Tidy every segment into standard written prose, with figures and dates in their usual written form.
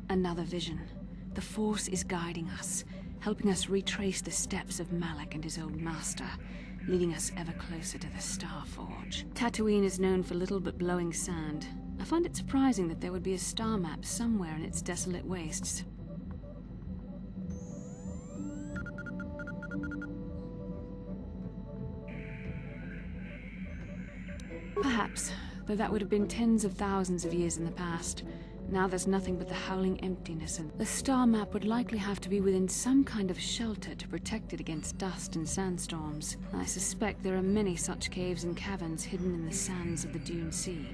Another vision. The Force is guiding us, helping us retrace the steps of Malak and his old master, leading us ever closer to the Star Forge. Tatooine is known for little but blowing sand. I find it surprising that there would be a star map somewhere in its desolate wastes. Perhaps, though that would have been tens of thousands of years in the past. Now there's nothing but the howling emptiness, and the star map would likely have to be within some kind of shelter to protect it against dust and sandstorms. I suspect there are many such caves and caverns hidden in the sands of the Dune Sea.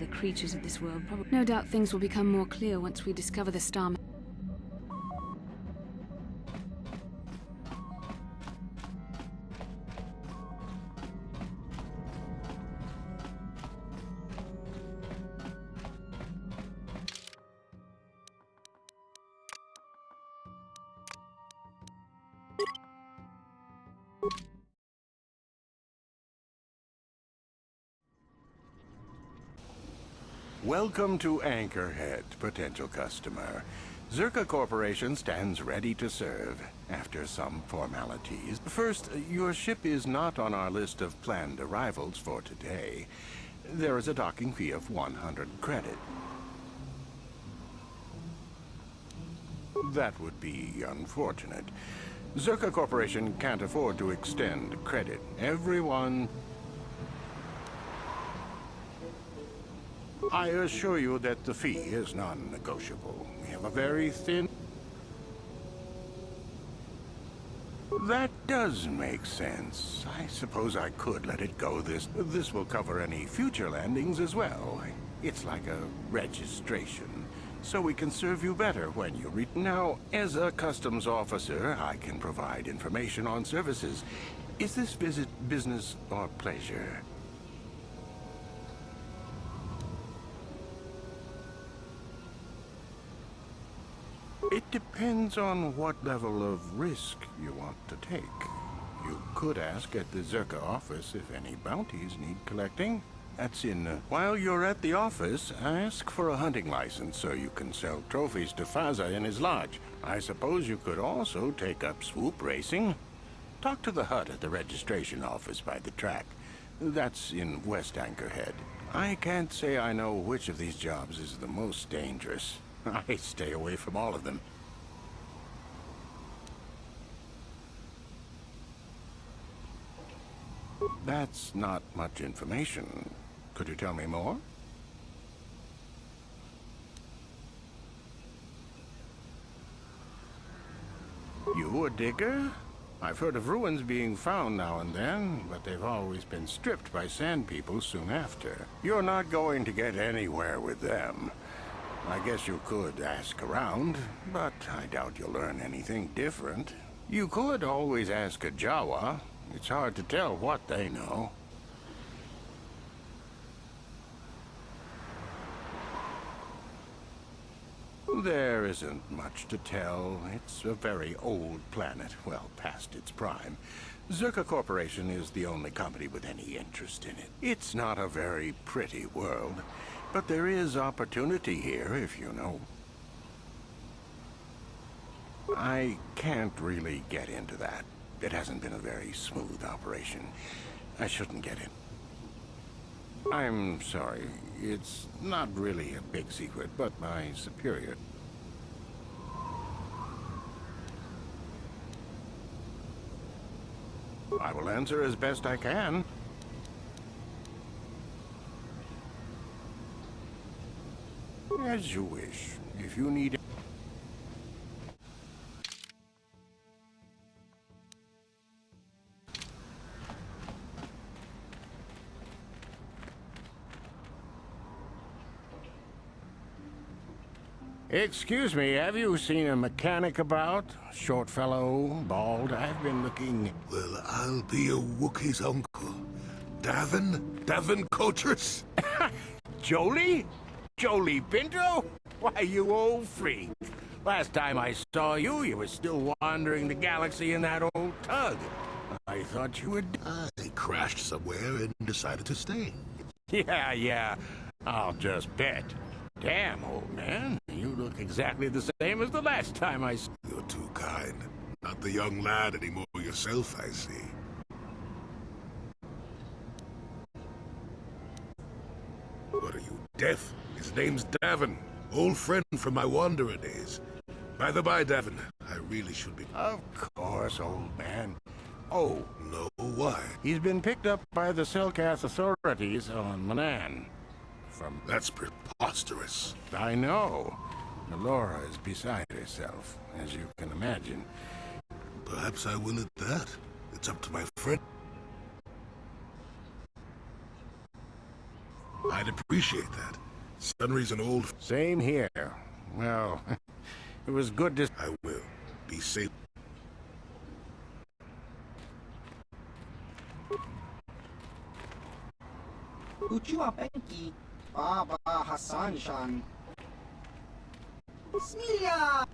The creatures of this world probably... No doubt things will become more clear once we discover the star map. Welcome to Anchorhead, potential customer. Zerka Corporation stands ready to serve, after some formalities. First, your ship is not on our list of planned arrivals for today. There is a docking fee of 100 credit. That would be unfortunate. Zerka Corporation can't afford to extend credit. Everyone... I assure you that the fee is non-negotiable. We have a very thin... That does make sense. I suppose I could let it go. This will cover any future landings as well. It's like a registration, so we can serve you better when you Now, as a customs officer, I can provide information on services. Is this visit business or pleasure? It depends on what level of risk you want to take. You could ask at the Zerka office if any bounties need collecting. That's in... While you're at the office, ask for a hunting license so you can sell trophies to Faza in his lodge. I suppose you could also take up swoop racing. Talk to the hut at the registration office by the track. That's in West Anchorhead. I can't say I know which of these jobs is the most dangerous. I stay away from all of them. That's not much information. Could you tell me more? You a digger? I've heard of ruins being found now and then, but they've always been stripped by sand people soon after. You're not going to get anywhere with them. I guess you could ask around, but I doubt you'll learn anything different. You could always ask a Jawa. It's hard to tell what they know. There isn't much to tell. It's a very old planet, well past its prime. Zerka Corporation is the only company with any interest in it. It's not a very pretty world. But there is opportunity here, if you know. I can't really get into that. It hasn't been a very smooth operation. I shouldn't get in. I'm sorry. It's not really a big secret, but my superior... I will answer as best I can. As you wish. If you need... Excuse me, have you seen a mechanic about? Short fellow, bald. I've been looking... Well, I'll be a Wookiee's uncle. Davin Coatress? Jolie? Jolie Pinto? Why, you old freak. Last time I saw you, you were still wandering the galaxy in that old tug. I thought you would... I crashed somewhere and decided to stay. Yeah, I'll just bet. Damn, old man, you look exactly the same as the last time I saw. You're too kind. Not the young lad anymore yourself, I see. What are you, deaf? His name's Davin. Old friend from my wanderer days. By the by, Davin, I really should be... Of course, old man. Oh, No, why? he's been picked up by the Selkath authorities on Manan. That's preposterous. I know. Laura is beside herself, as you can imagine. Perhaps I will at that. It's up to my friend. I'd appreciate that. Sunry's an old... Same here. Well, it was good to... I will. Be safe. Uchiwa Benki, Baba Hassan-shan. Bismillah!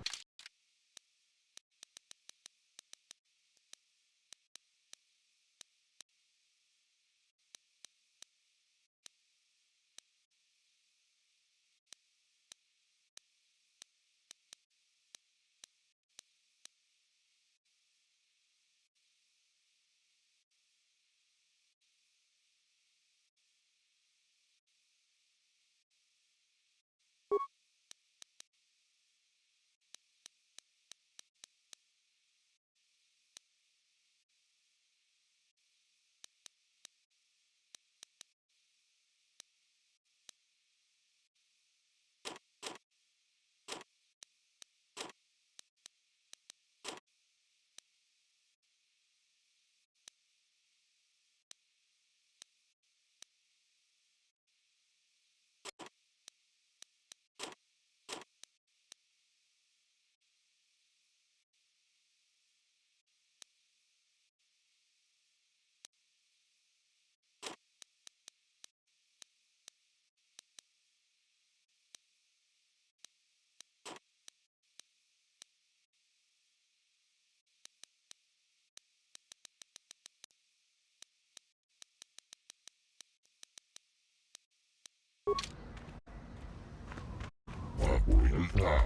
Abuelta,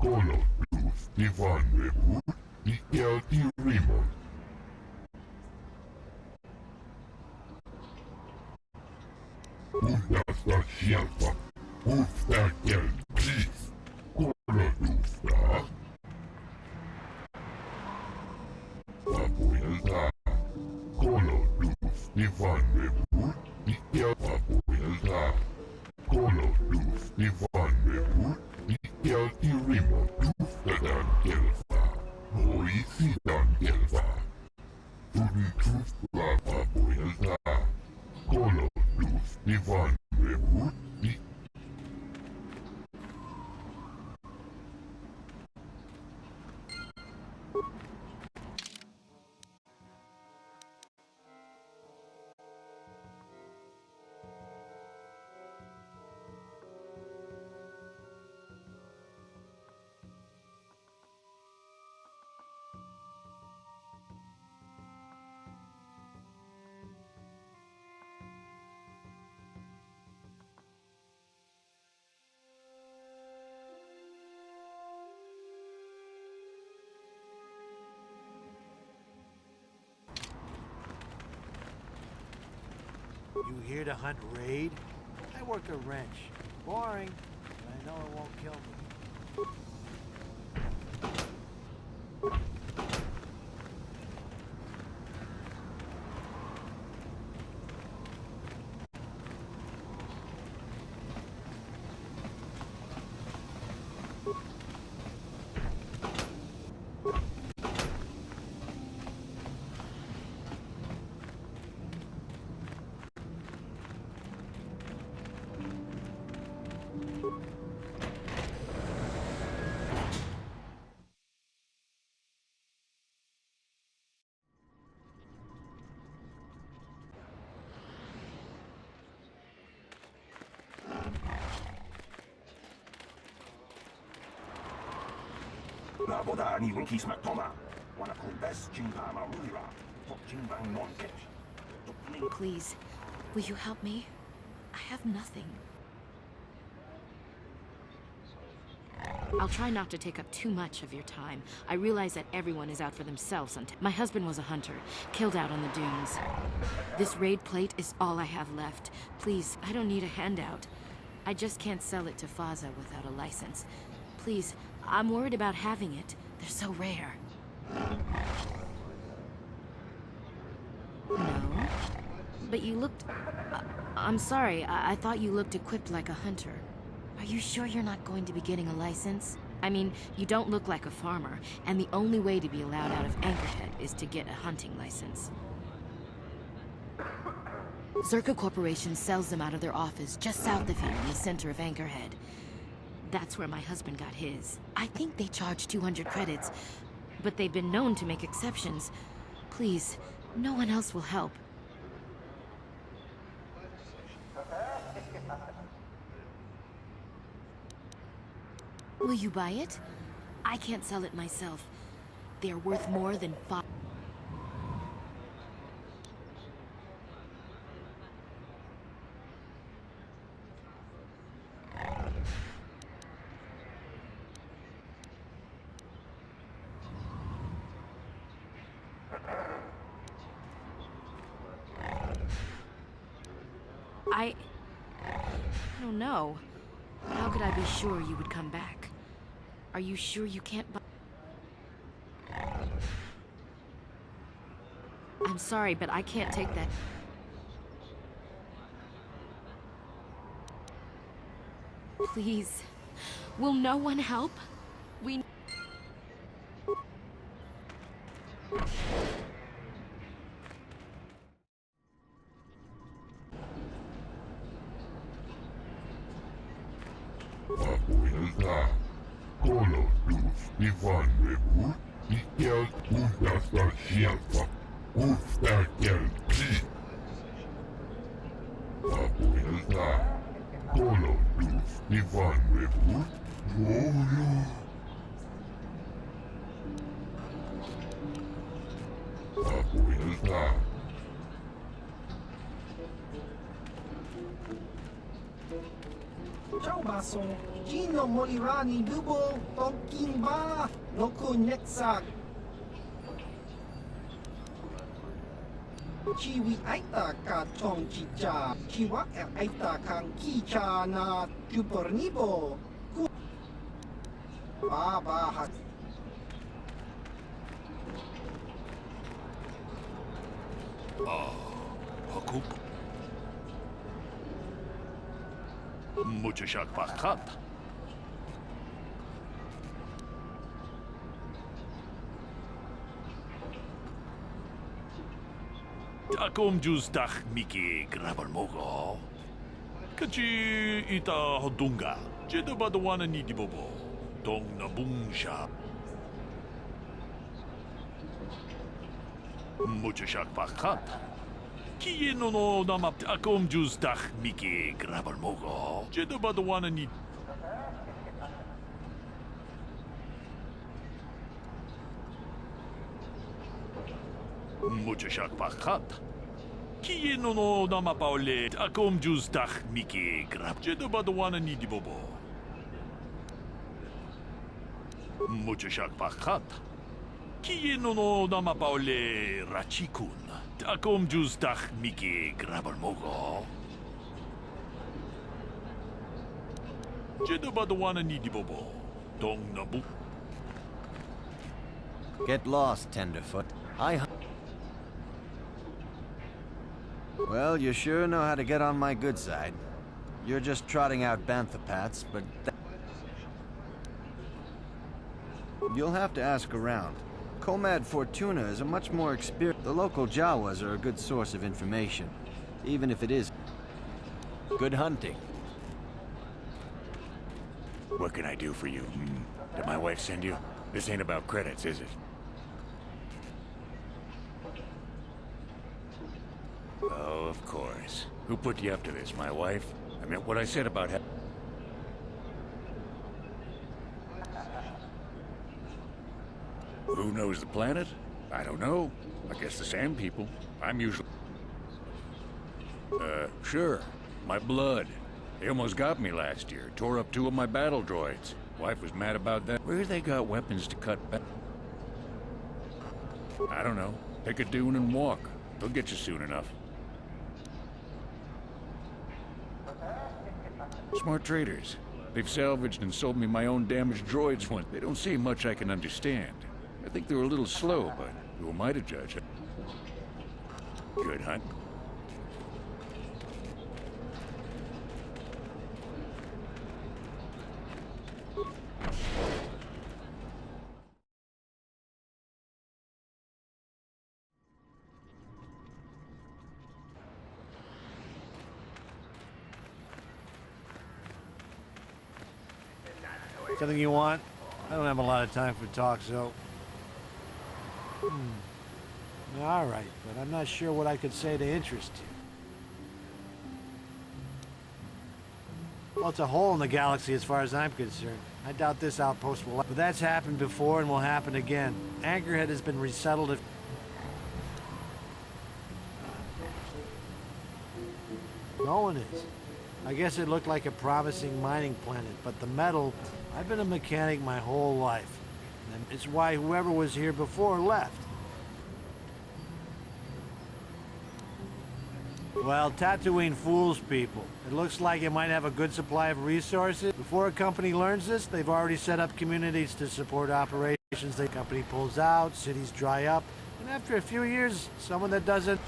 Colo, Luz, Ivan, Rebut, Ikel y Rimon. Undasta Shelpa, Ufta Kel, Gis, Colo, Luzta. Abuelta, Colo, Luz, Ivan, Rebut, Ikel, Abuelta, Colo, Luz, Ivan, Rebut, Ikel y Rimon, Ufta Dan Kelfa, Moisi Dan Kelfa. Tunichuf la Abuelta, Colo, Luz, Ivan, Rebut, You here to hunt raid? I work a wrench. Boring, but I know it won't kill me. 나보다 아니고 기스막도마 와나콘 베스 징바마 우리라 jinbang non-cash. Please, will you help me? I have nothing. I'll try not to take up too much of your time. I realize that everyone is out for themselves. My husband was a hunter, killed out on the dunes. This raid plate is all I have left. Please, I don't need a handout. I just can't sell it to Faza without a license. Please, I'm worried about having it. They're so rare. No? But you looked... I'm sorry, I thought you looked equipped like a hunter. Are you sure you're not going to be getting a license? I mean, you don't look like a farmer, and the only way to be allowed out of Anchorhead is to get a hunting license. Zerka Corporation sells them out of their office just south of here in the center of Anchorhead. That's where my husband got his. I think they charge 200 credits, but they've been known to make exceptions. Please, no one else will help. Will you buy it? I can't sell it myself. They're worth more than 5. I don't know. How could I be sure you would come back? Are you sure you can't buy? I'm sorry, but I can't take that. Please. Will no one help? We... Abuelta, KotOR Ivan Mebut, Ikel Undasta Shelfa, Ustakel Ki. Abuelta, KotOR Ivan Mebut, Yolo. Abuelta. Ciao baso, Gino Molirani Dubo, Tonkin Ba, Loko Nexag. Chiwi Aita ka Chong Chicha, Chiwa Aita kang Kicha na Jupornibo. Baba hat. Hakup. Muchashak Bakat. Takom Justach Miki Grabalmogo. Kachi Ita Hodunga. Jeda Badawana Nidibobo. Dong Nabungsha. Muchashak Bakat. Kieno no namap akom justach Miki Grabalmogo. Jeda Badawana Nid. Muchashak Bakat. Kieno no namapaule akom justach Miki Grab. Jeda Badawana Nidibobo. Muchashak Bakat. Kieno no namapaule Rachikun. Akom justach Miki Grabalmogo. Jeda Badawana Nidibobo. Dong Nabu. Get lost, Tenderfoot. Well, you sure know how to get on my good side. You're just trotting out banthopats, but... You'll have to ask around. Comad Fortuna is a much more experienced... The local Jawas are a good source of information, even if it is... Good hunting. What can I do for you? Did my wife send you? This ain't about credits, is it? Oh, of course. Who put you up to this, my wife? I meant what I said about Who knows the planet? I don't know. I guess the sand people. I'm usually... Sure. My blood. They almost got me last year. Tore up 2 of my battle droids. Wife was mad about that. Where they got weapons to cut back? I don't know. Pick a dune and walk. They'll get you soon enough. Smart traders. They've salvaged and sold me my own damaged droids once. They don't say much I can understand. I think they were a little slow, but who am I to judge? Good hunt. Something you want? I don't have a lot of time for talk, so... All right, but I'm not sure what I could say to interest you. Well, it's a hole in the galaxy as far as I'm concerned. I doubt this outpost will... But that's happened before and will happen again. Anchorhead has been resettled. No one is. I guess it looked like a promising mining planet, but the metal... I've been a mechanic my whole life. And it's why whoever was here before left. Well, Tatooine fools people. It looks like it might have a good supply of resources. Before a company learns this, they've already set up communities to support operations. The company pulls out, cities dry up, and after a few years, someone that doesn't...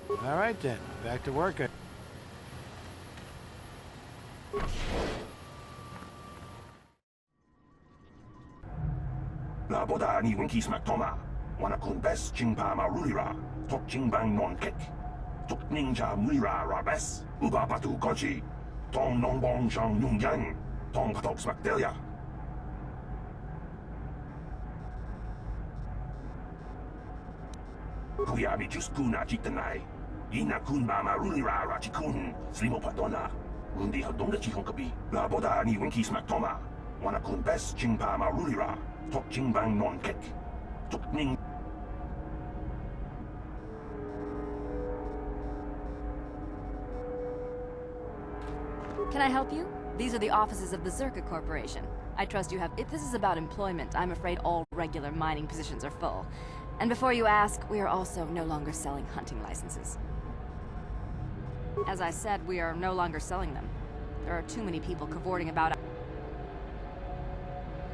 All right then, back to work. 나보다 니 원키스막 도마 와나쿤 베스 징파마 루리라 톡 징방 논켓 톡 닝자 무리라 라베스 우바바두 거지 동 농봉정 융양 동 파톡스막 델야 구야비 주스쿠나 지트나이 이나쿤 마마 루리라 라지쿤 슬리모파도나 운디 헛동가 지홍급이 나보다 니 원키스막 도마 와나쿤 베스 징파마 루리라 Can I help you? These are the offices of the Zerka Corporation. I trust you have... If this is about employment, I'm afraid all regular mining positions are full. And before you ask, we are also no longer selling hunting licenses. As I said, we are no longer selling them. There are too many people cavorting about...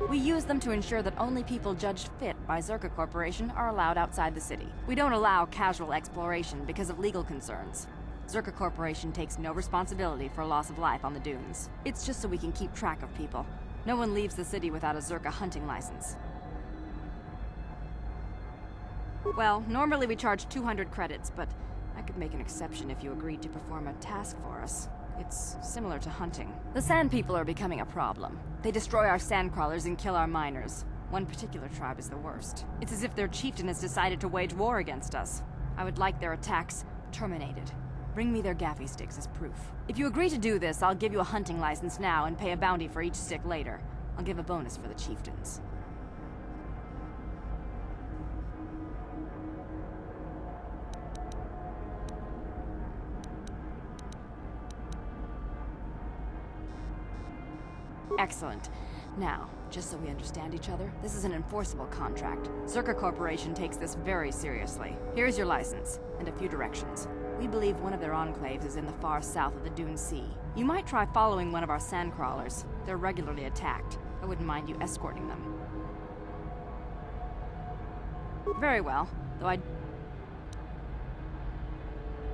We use them to ensure that only people judged fit by Zerka Corporation are allowed outside the city. We don't allow casual exploration because of legal concerns. Zerka Corporation takes no responsibility for loss of life on the dunes. It's just so we can keep track of people. No one leaves the city without a Zerka hunting license. Well, normally we charge 200 credits, but I could make an exception if you agreed to perform a task for us. It's similar to hunting. The Sand People are becoming a problem. They destroy our sandcrawlers and kill our miners. One particular tribe is the worst. It's as if their chieftain has decided to wage war against us. I would like their attacks terminated. Bring me their gaffy sticks as proof. If you agree to do this, I'll give you a hunting license now and pay a bounty for each stick later. I'll give a bonus for the chieftains. Excellent. Now, just so we understand each other, this is an enforceable contract. Zerka Corporation takes this very seriously. Here's your license, and a few directions. We believe one of their enclaves is in the far south of the Dune Sea. You might try following one of our sandcrawlers. They're regularly attacked. I wouldn't mind you escorting them. Very well, though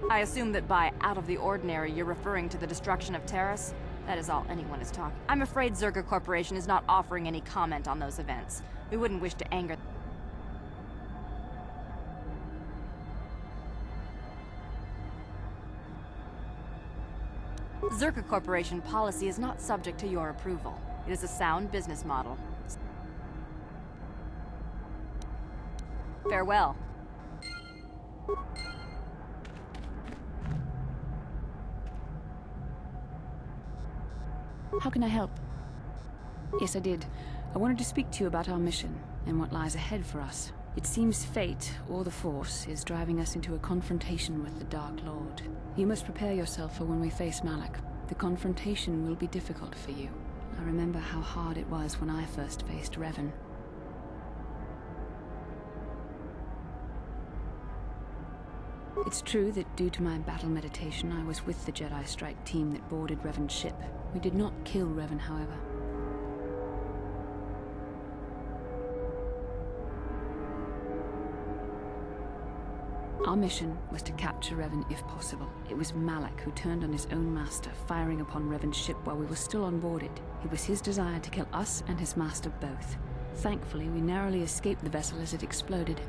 I assume that by out of the ordinary, you're referring to the destruction of Terrace? That is all anyone is talking. I'm afraid Zerka Corporation is not offering any comment on those events. We wouldn't wish to anger... Zerka Corporation policy is not subject to your approval. It is a sound business model. Farewell. How can I help? Yes, I did. I wanted to speak to you about our mission and what lies ahead for us. It seems fate, or the Force, is driving us into a confrontation with the Dark Lord. You must prepare yourself for when we face Malak. The confrontation will be difficult for you. I remember how hard it was when I first faced Revan. It's true that due to my battle meditation, I was with the Jedi strike team that boarded Revan's ship. We did not kill Revan, however. Our mission was to capture Revan if possible. It was Malak who turned on his own master, firing upon Revan's ship while we were still on board it. It was his desire to kill us and his master both. Thankfully, we narrowly escaped the vessel as it exploded.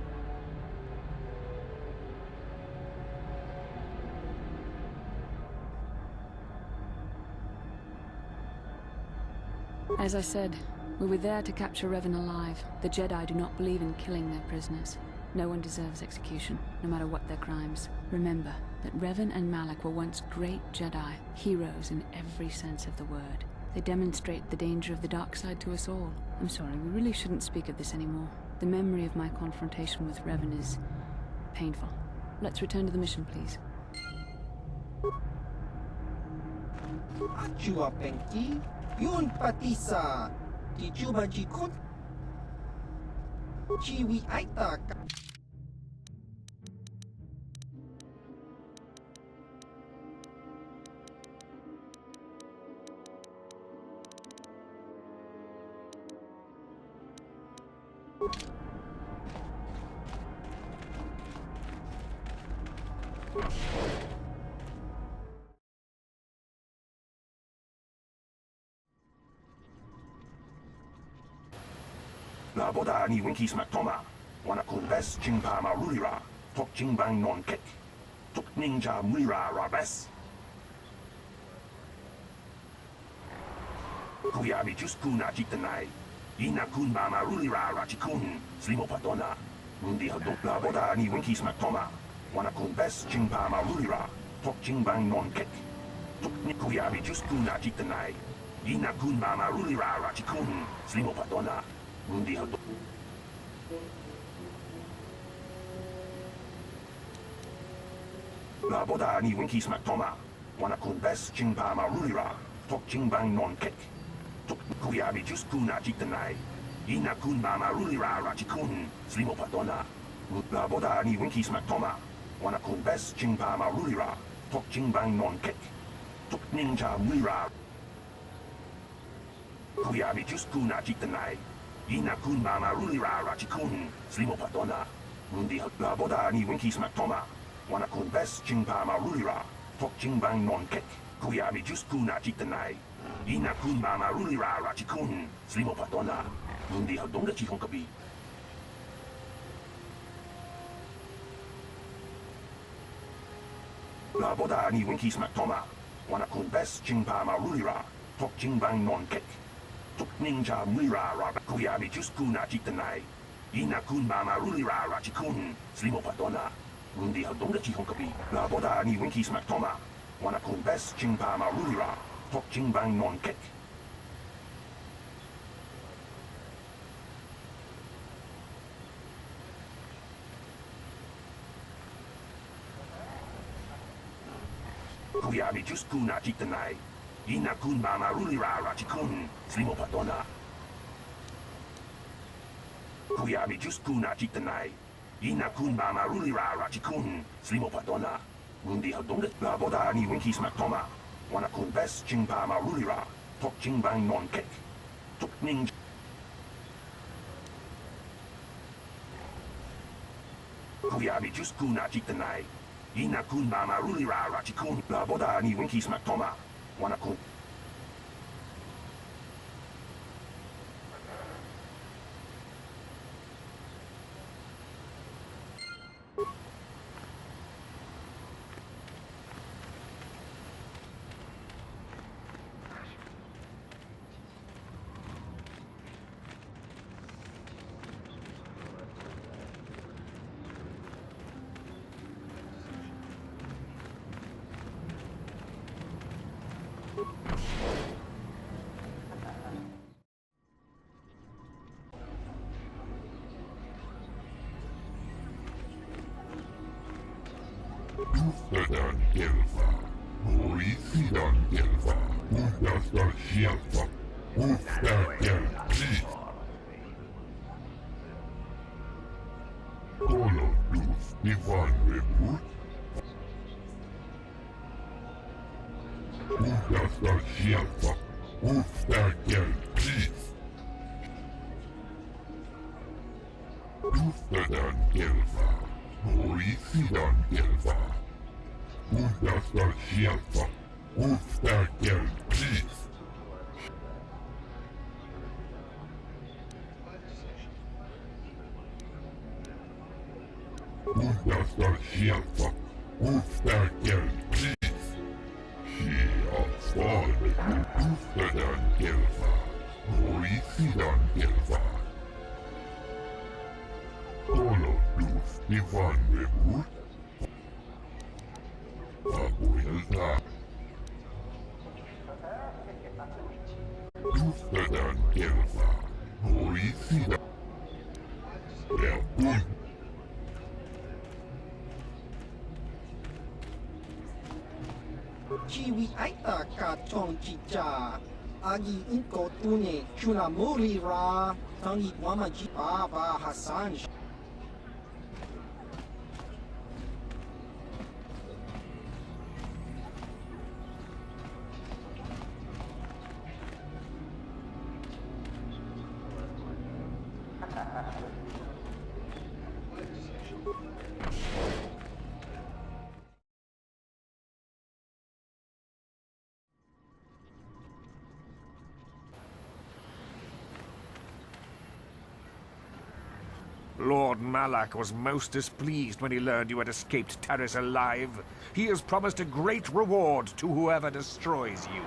As I said, we were there to capture Revan alive. The Jedi do not believe in killing their prisoners. No one deserves execution, no matter what their crimes. Remember that Revan and Malak were once great Jedi, heroes in every sense of the word. They demonstrate the danger of the dark side to us all. I'm sorry, we really shouldn't speak of this anymore. The memory of my confrontation with Revan is painful. Let's return to the mission, please. Achua Penki, Yun Patisa, Tichuba Jikot, Chiwi Aita. La boda ni winkis matoma, wana kun bes chingpa marulira, tok chingbang non kek, tok ninja muira rabes. Kuyabi just kuna jitanai, ina kun ba marulira rachikun, slimo patona. Mundi hadok la boda ni winkis matoma, wana kun bes chingpa marulira, tok chingbang non kek, tok ni kuyabi just kuna jitanai, ina kun ba marulira rachikun, slimo patona. Mundi hadok. La boda ni winkis matoma, wana kun bes chingpa marulira, tok chingbang non kek, tok kuyabi just kuna jitanai, ina kun ba marulira rachikun, slimo patona. La boda ni winkis matoma, wana kun bes chingpa marulira, tok chingbang non kek, tok ninja muira. Kuyabi just kuna jitanai, ina kun ba marulira rachikun, slimo patona. Mundi la boda ni winkis matoma, wana kun bes chingpa marulira, tok chingbang non kek, kuyabi just kuna jitanai, ina kun ba marulira rachikun, slimo patona. Mundi hadonga chihong kabi. La boda ni winkis matoma, wana kun bes chingpa marulira, tok chingbang non kek, tok ninja muira raba, kuyabi just kuna jitanai, ina kun ba marulira rachikun, slimo patona. Mundi hadonga chihong kabi. La boda ni winkis matoma, wana kun bes chingpa marulira, tok chingbang non kek. Kuyabi just kuna jitanai, ina kun ba marulira rachikun, slimo patona. Kuyabi just kuna jitanai, ina kun ba marulira rachikun, slimo patona. Mundi hadonga la boda ni winkis matoma, wana kun bes chingpa marulira, tok chingbang non kek, tok ninja. Kuyabi just kuna jitanai, ina kun ba marulira rachikun. La boda ni winkis matoma, wana kun. Rakatan Star Map. Orisidan Gelva, Undastar Shelfa, Ustagel Chi. Kolo Dus Ivan Webut. Undastar Shelfa, Ustagel Chi. Ustadan Gelva, Orisidan Gelva. Undastar Shelfa, Ustagel Chi. Undastar Shelfa, Ustagel Chi. She avsvalde Ustadan Gelva, Orisidan Gelva. Kolo Dus Ivan Webut. Abuelta. Ustadan Gelva, Orisidan. Elpun. Chiwi aita ka chong chicha. Agi inko tune chunamuri ra. Tangi wamaji baba Hassan. Lord Malak was most displeased when he learned you had escaped Taris alive. He has promised a great reward to whoever destroys you.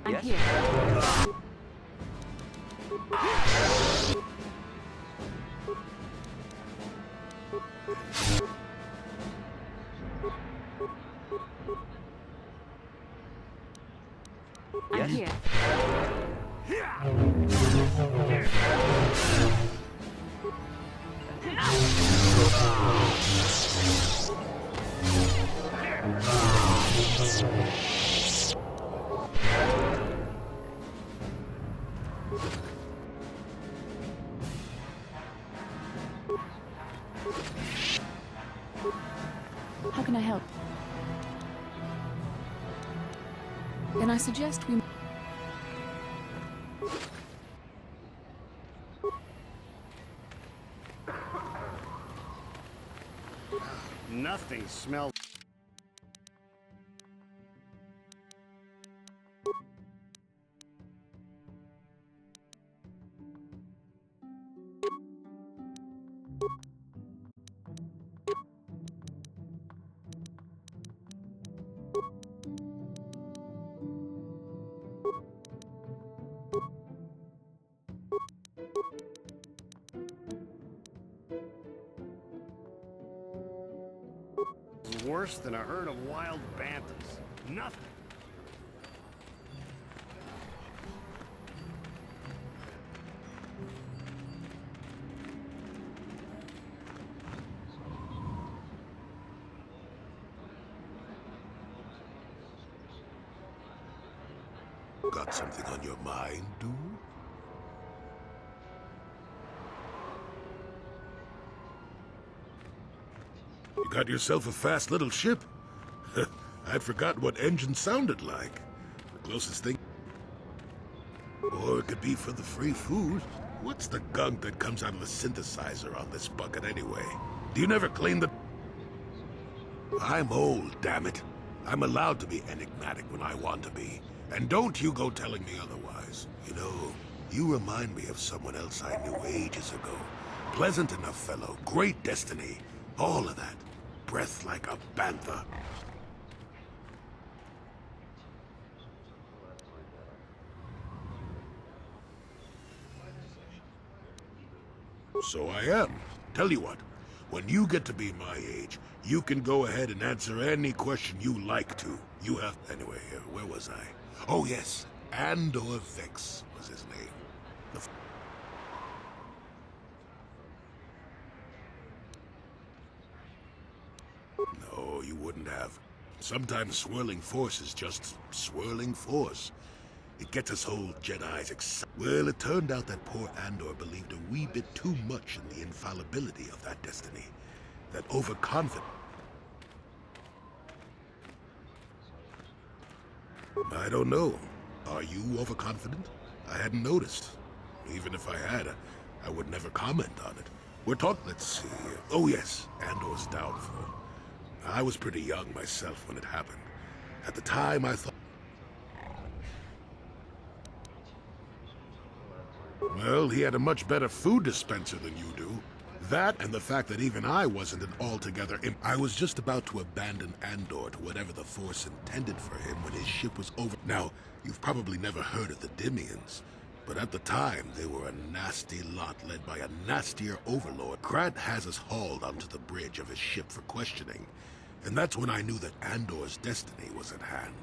I'm here. I'm here. I'm here. How can I help? Then I suggest we... Nothing smells... worse than a herd of wild banthas. Nothing. Got something on your mind, dude? Got yourself a fast little ship? I'd forgotten what engine sounded like. The closest thing... Or it could be for the free food. What's the gunk that comes out of the synthesizer on this bucket anyway? Do you never clean the... I'm old, damn it. I'm allowed to be enigmatic when I want to be. And don't you go telling me otherwise. You know, you remind me of someone else I knew ages ago. Pleasant enough fellow, great destiny, all of that. Breath like a bantha. So I am. Tell you what, when you get to be my age, you can go ahead and answer any question you like to. You have... Anyway, where was I? Oh yes, Andor Vex was his name. No, you wouldn't have. Sometimes swirling force is just swirling force. It gets us old Jedis excited. Well, it turned out that poor Andor believed a wee bit too much in the infallibility of that destiny. That overconfident... I don't know. Are you overconfident? I hadn't noticed. Even if I had, I would never comment on it. We're talking... Let's see... Oh yes, Andor's downfall. I was pretty young myself when it happened. At the time, I thought... Well, he had a much better food dispenser than you do. That, and the fact that even I wasn't an altogether I was just about to abandon Andor to whatever the Force intended for him when his ship was over. Now, you've probably never heard of the Dimians, but at the time, they were a nasty lot led by a nastier overlord. Krayt has us hauled onto the bridge of his ship for questioning, and that's when I knew that Andor's destiny was at hand.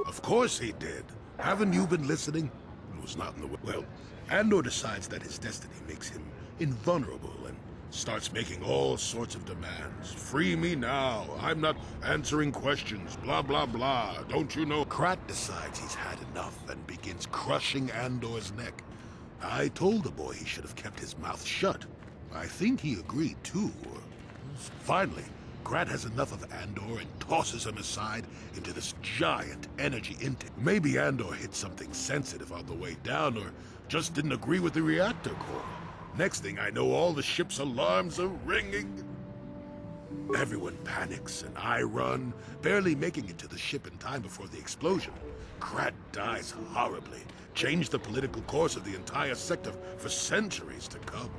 Of course he did. Haven't you been listening? It was not in the... Well, Andor decides that his destiny makes him invulnerable and starts making all sorts of demands. Free me now. I'm not answering questions. Blah, blah, blah. Don't you know? Krayt decides he's had enough and begins crushing Andor's neck. I told the boy he should have kept his mouth shut. I think he agreed, too. Finally, Krayt has enough of Andor and tosses him aside into this giant energy intake. Maybe Andor hit something sensitive on the way down, or just didn't agree with the reactor core. Next thing I know, all the ship's alarms are ringing. Everyone panics, and I run, barely making it to the ship in time before the explosion. Krayt dies horribly, changed the political course of the entire sector for centuries to come.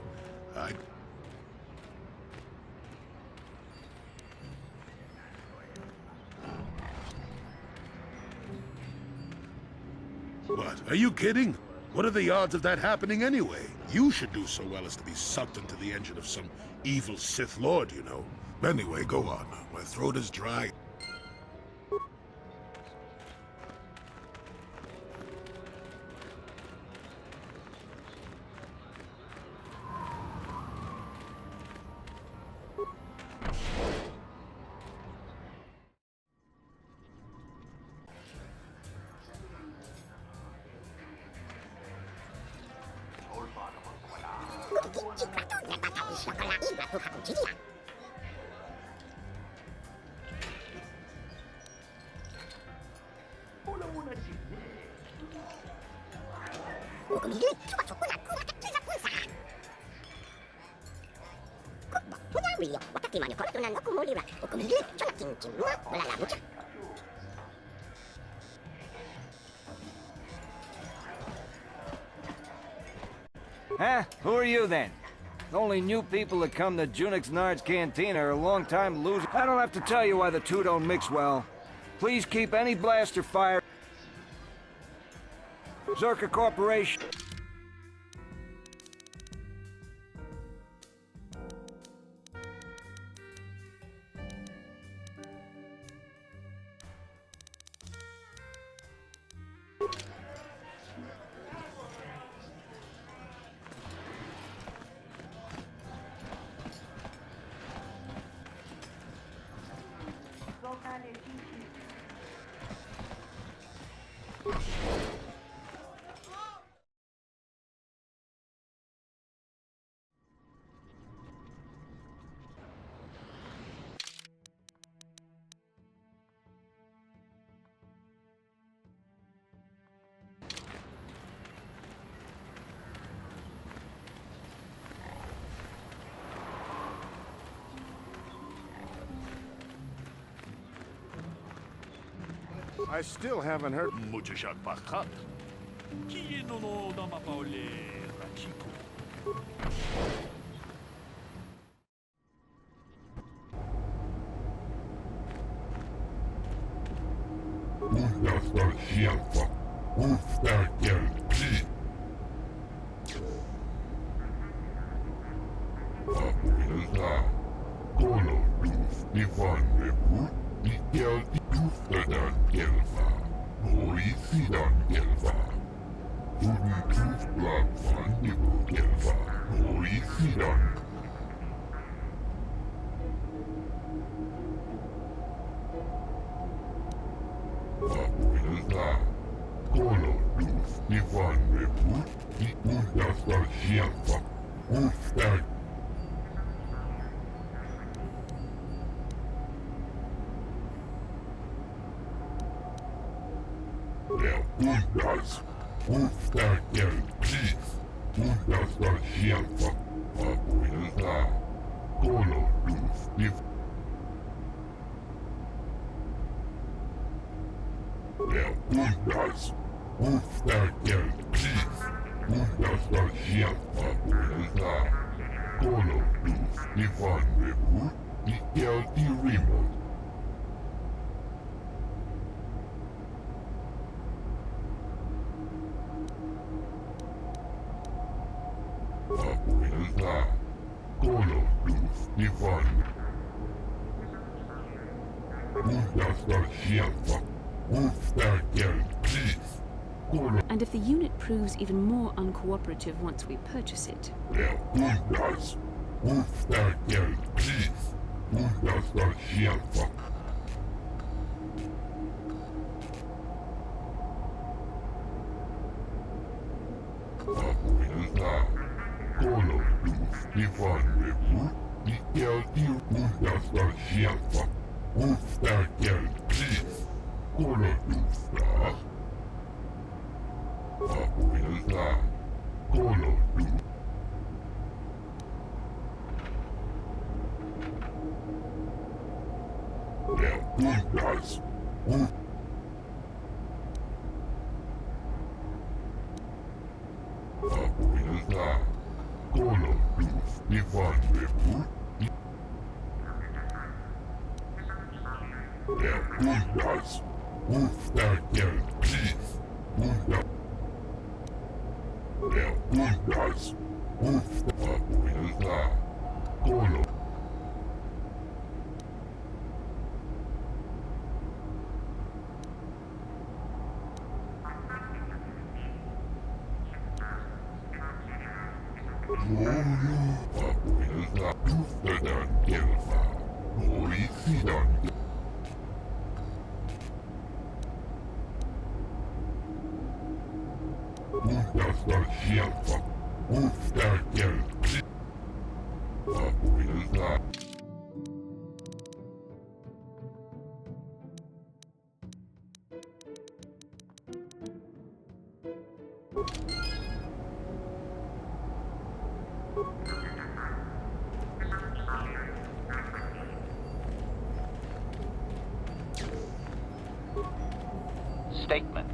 What? Are you kidding? What are the odds of that happening anyway? You should do so well as to be sucked into the engine of some evil Sith Lord, you know. Anyway, go on. My throat is dry. Huh? Who are you then? The only new people that come to Junix Nard's Cantina are long-time losers. I don't have to tell you why the two don't mix well. Please keep any blaster fire... Zerka Corporation... I still haven't heard. And if the unit proves even more uncooperative once we purchase it, Statement.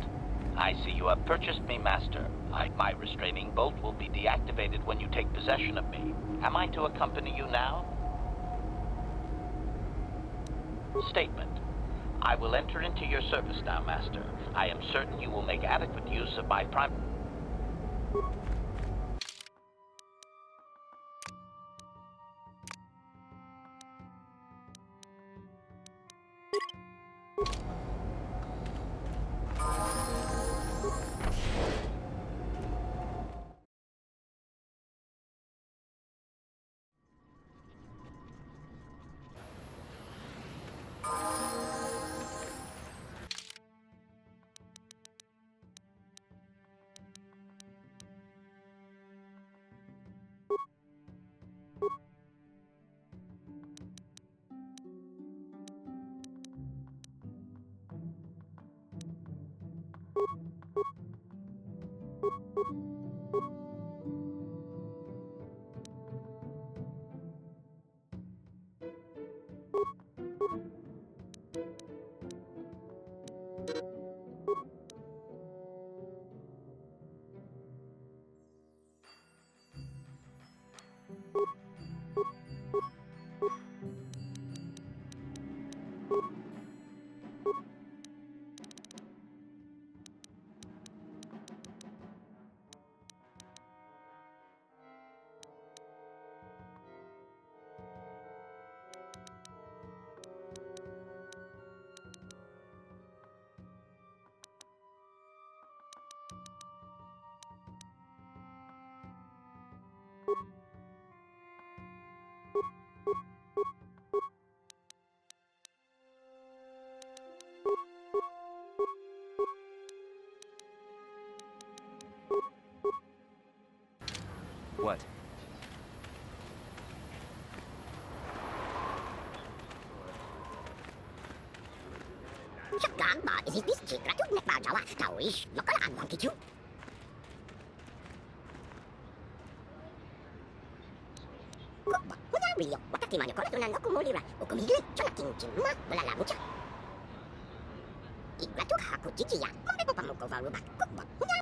I see you have purchased me, Master. My restraining bolt will be deactivated when you take possession of me. Am I to accompany you now? Statement. I will enter into your service now, Master. I am certain you will make adequate use of my prime... What? Chắc chắn bà is this chỉ là chút nét vào cháu à, cháu ý, nó có là ăn ngon thì chứ. Una rio, wakati manyo kola tunan oku molira, oku migre, chona kinchima, wala la mucha. Igla tu haku chichi ya, mambe popa moko varuba, kukba, una.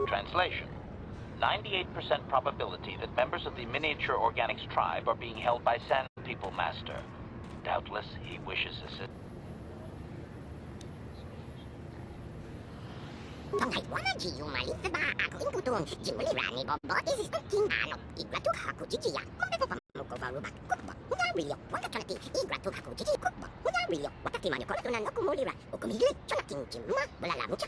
Translation. 98% probability that members of the miniature organics tribe are being held by Sand People Master. Doubtless, he wishes us. Trong thầy quá chỉ dùng mà lít ba ako inputon, jimuli rani bobo is king ano, igla tu haku chichi ya, mambe popa moko varuba, kukba, una rio, wakati igla tu haku chichi kukba, una rio, wakati manyo kola tunan oku molira, oku migre, chona kinchima, wala la mucha.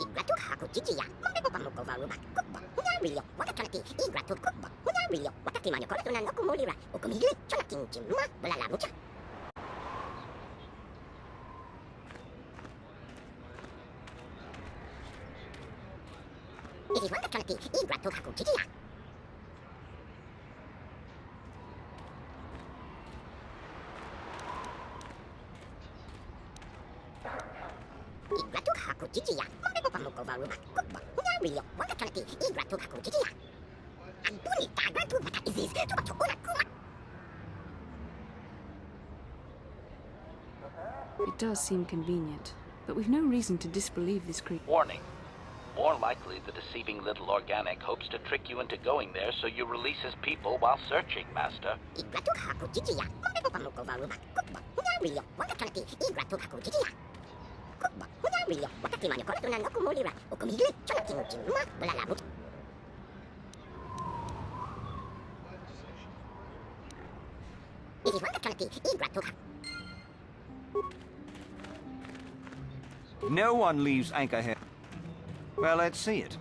Igla tu haku chichi ya, mambe popa moko varuba, kukba, una rio, wakati igla tu kukba, una rio, wakati manyo kola tunan oku molira, oku migre, chona kinchima, wala la mucha. It is one quality, igla tu haku chichi ya. Igla tu haku chichi ya, mambe popa moko varuba, kukba, una rio, wakati igla tu haku chichi ya. Antuni taga tu bata is tu bato una kuma. It does seem convenient, but we've no reason to disbelieve this creature. Warning. More likely, the deceiving little organic hopes to trick you into going there so you release his people while searching, Master. Igla tu haku chichi ya, mambe popa moko varuba, kukba, una rio, wakati igla tu haku chichi ya. Kukba, una rio, wakati manyo kola tunan oku molira, oku migre, chona kinchima, wala la mucha. It is one quality, igla tu haku. No one leaves Anchorhead. Well, let's see it.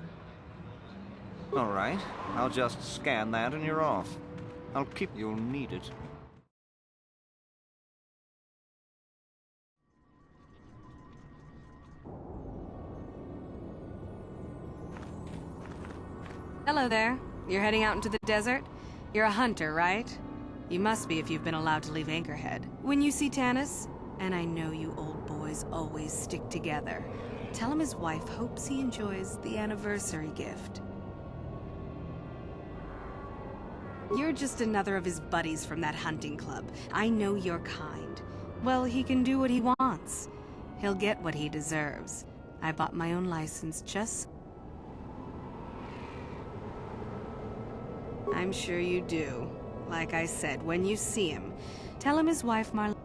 All right, I'll just scan that and you're off. I'll keep... You'll need it. Hello there. You're heading out into the desert? You're a hunter, right? You must be if you've been allowed to leave Anchorhead. When you see Tanis, and I know you old boys always stick together, tell him his wife hopes he enjoys the anniversary gift. You're just another of his buddies from that hunting club. I know you're kind. Well, he can do what he wants. He'll get what he deserves. I bought my own license just... I'm sure you do. Like I said, when you see him, tell him his wife Marlene...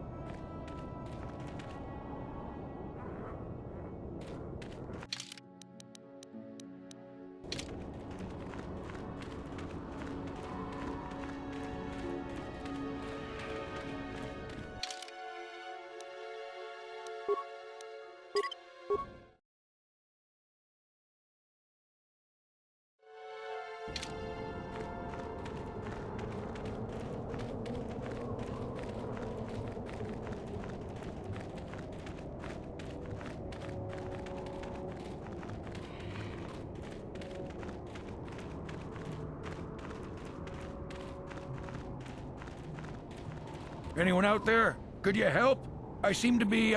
Anyone out there? Could you help? I seem to be,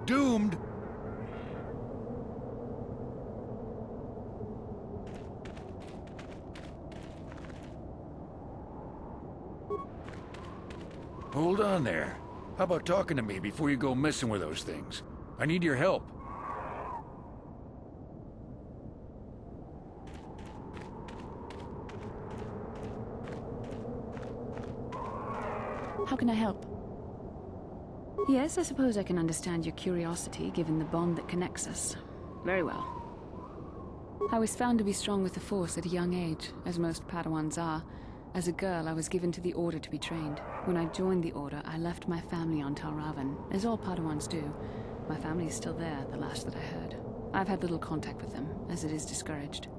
doomed. Hold on there. How about talking to me before you go messing with those things? I need your help. How can I help? Yes, I suppose I can understand your curiosity, given the bond that connects us. Very well. I was found to be strong with the Force at a young age, as most Padawans are, As a girl, I was given to the Order to be trained. When I joined the Order, I left my family on Talravan, as all Padawans do. My family is still there, the last that I heard. I've had little contact with them, as it is discouraged.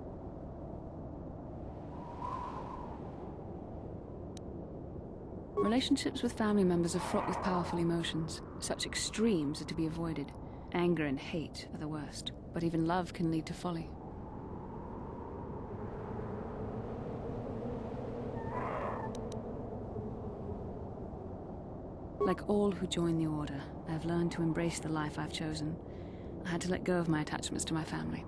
Relationships with family members are fraught with powerful emotions. Such extremes are to be avoided. Anger and hate are the worst, but even love can lead to folly. Like all who join the Order, I have learned to embrace the life I've chosen. I had to let go of my attachments to my family.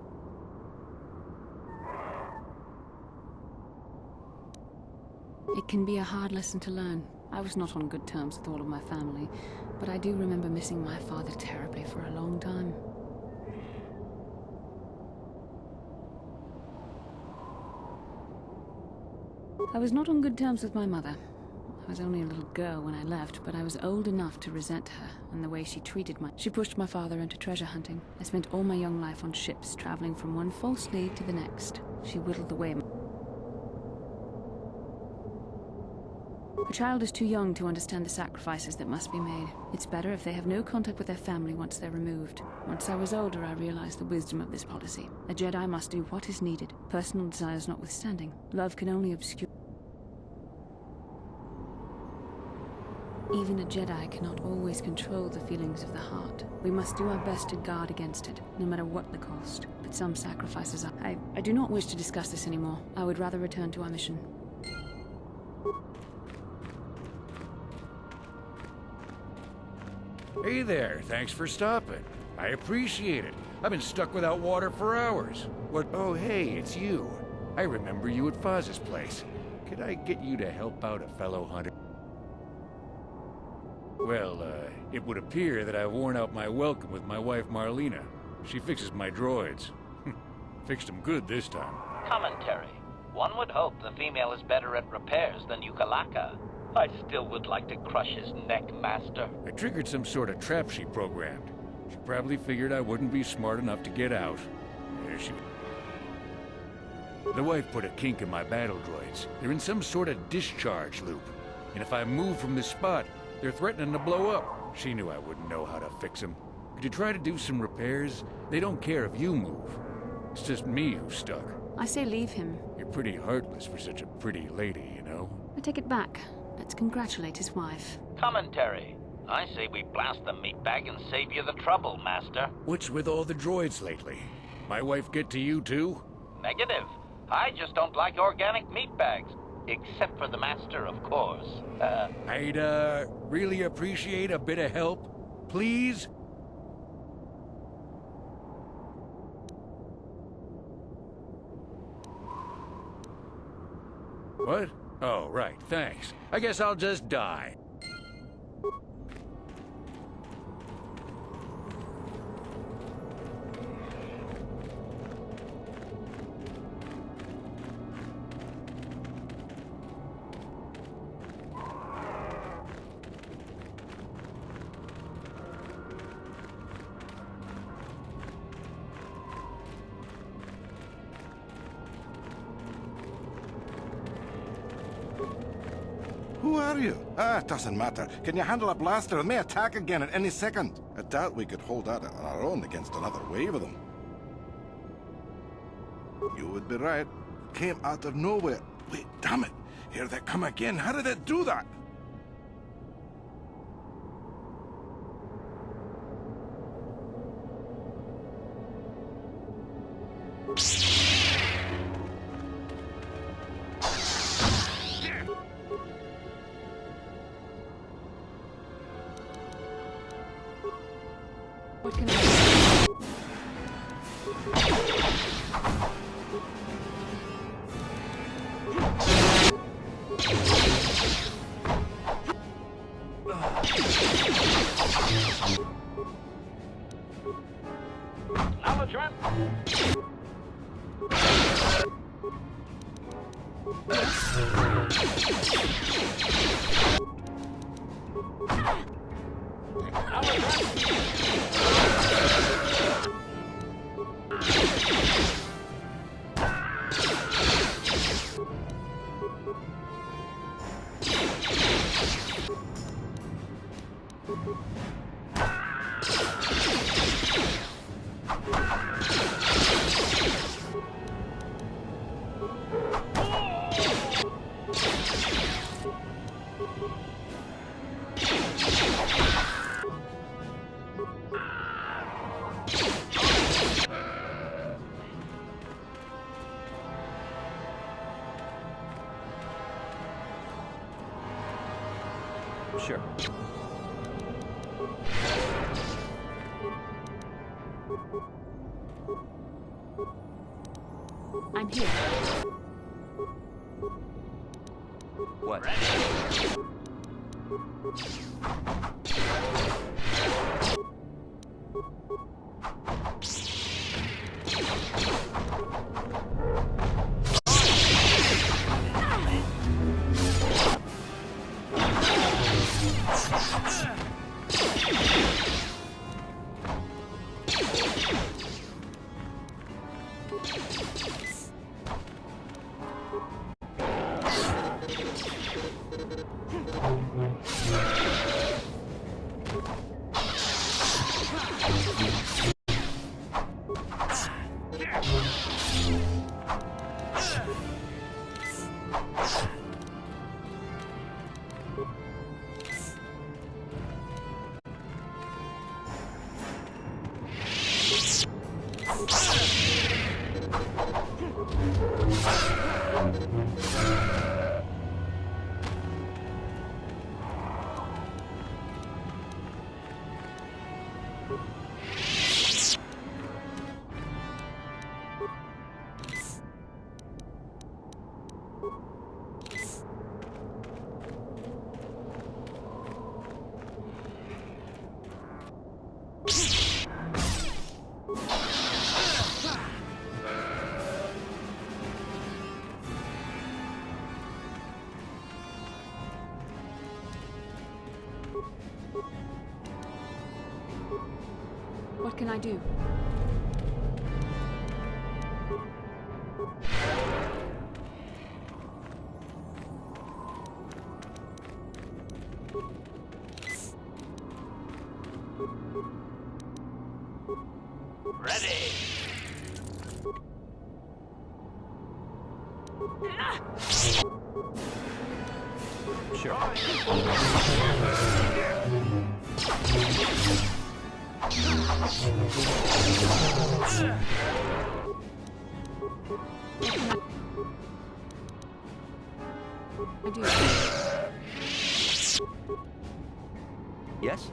It can be a hard lesson to learn. I was not on good terms with all of my family, but I do remember missing my father terribly for a long time. I was not on good terms with my mother. I was only a little girl when I left, but I was old enough to resent her and the way she treated me. She pushed my father into treasure hunting. I spent all my young life on ships, traveling from one false lead to the next. She whittled away. A child is too young to understand the sacrifices that must be made. It's better if they have no contact with their family once they're removed. Once I was older, I realized the wisdom of this policy. A Jedi must do what is needed, personal desires notwithstanding. Love can only obscure. Even a Jedi cannot always control the feelings of the heart. We must do our best to guard against it, no matter what the cost. But some sacrifices are... I do not wish to discuss this anymore. I would rather return to our mission. Hey there, thanks for stopping. I appreciate it. I've been stuck without water for hours. What? Oh, hey, it's you. I remember you at Faz's place. Could I get you to help out a fellow hunter? Well, it would appear that I've worn out my welcome with my wife Marlena. She fixes my droids. Fixed them good this time. Commentary. One would hope the female is better at repairs than Yukalaka. I still would like to crush his neck, Master. I triggered some sort of trap she programmed. She probably figured I wouldn't be smart enough to get out. The wife put a kink in my battle droids. They're in some sort of discharge loop. And if I move from this spot, they're threatening to blow up. She knew I wouldn't know how to fix them. Could you try to do some repairs? They don't care if you move. It's just me who's stuck. I say leave him. You're pretty heartless for such a pretty lady, you know? I take it back. Let's congratulate his wife. Commentary. I say we blast the meat bag and save you the trouble, Master. What's with all the droids lately? My wife get to you too? Negative. I just don't like organic meat bags. Except for the Master, of course. I'd, really appreciate a bit of help. Please? What? Oh, right, thanks. I guess I'll just die. Who are you? It doesn't matter. Can you handle a blaster? It may attack again at any second. I doubt we could hold out on our own against another wave of them. You would be right. Came out of nowhere. Wait, damn it. Here they come again. How did it do that? What can I do? Acknowledgement. Sure. I'm here. What? What can I do? Ready! Sure. I do. Yes?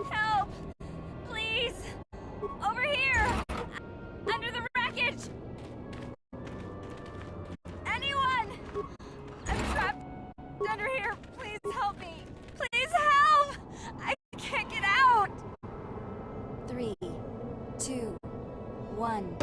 Help! Please! Over here! Under the wreckage! Anyone! I'm trapped under here. Please help me. Please help! I can't get out! 3, 2, 1.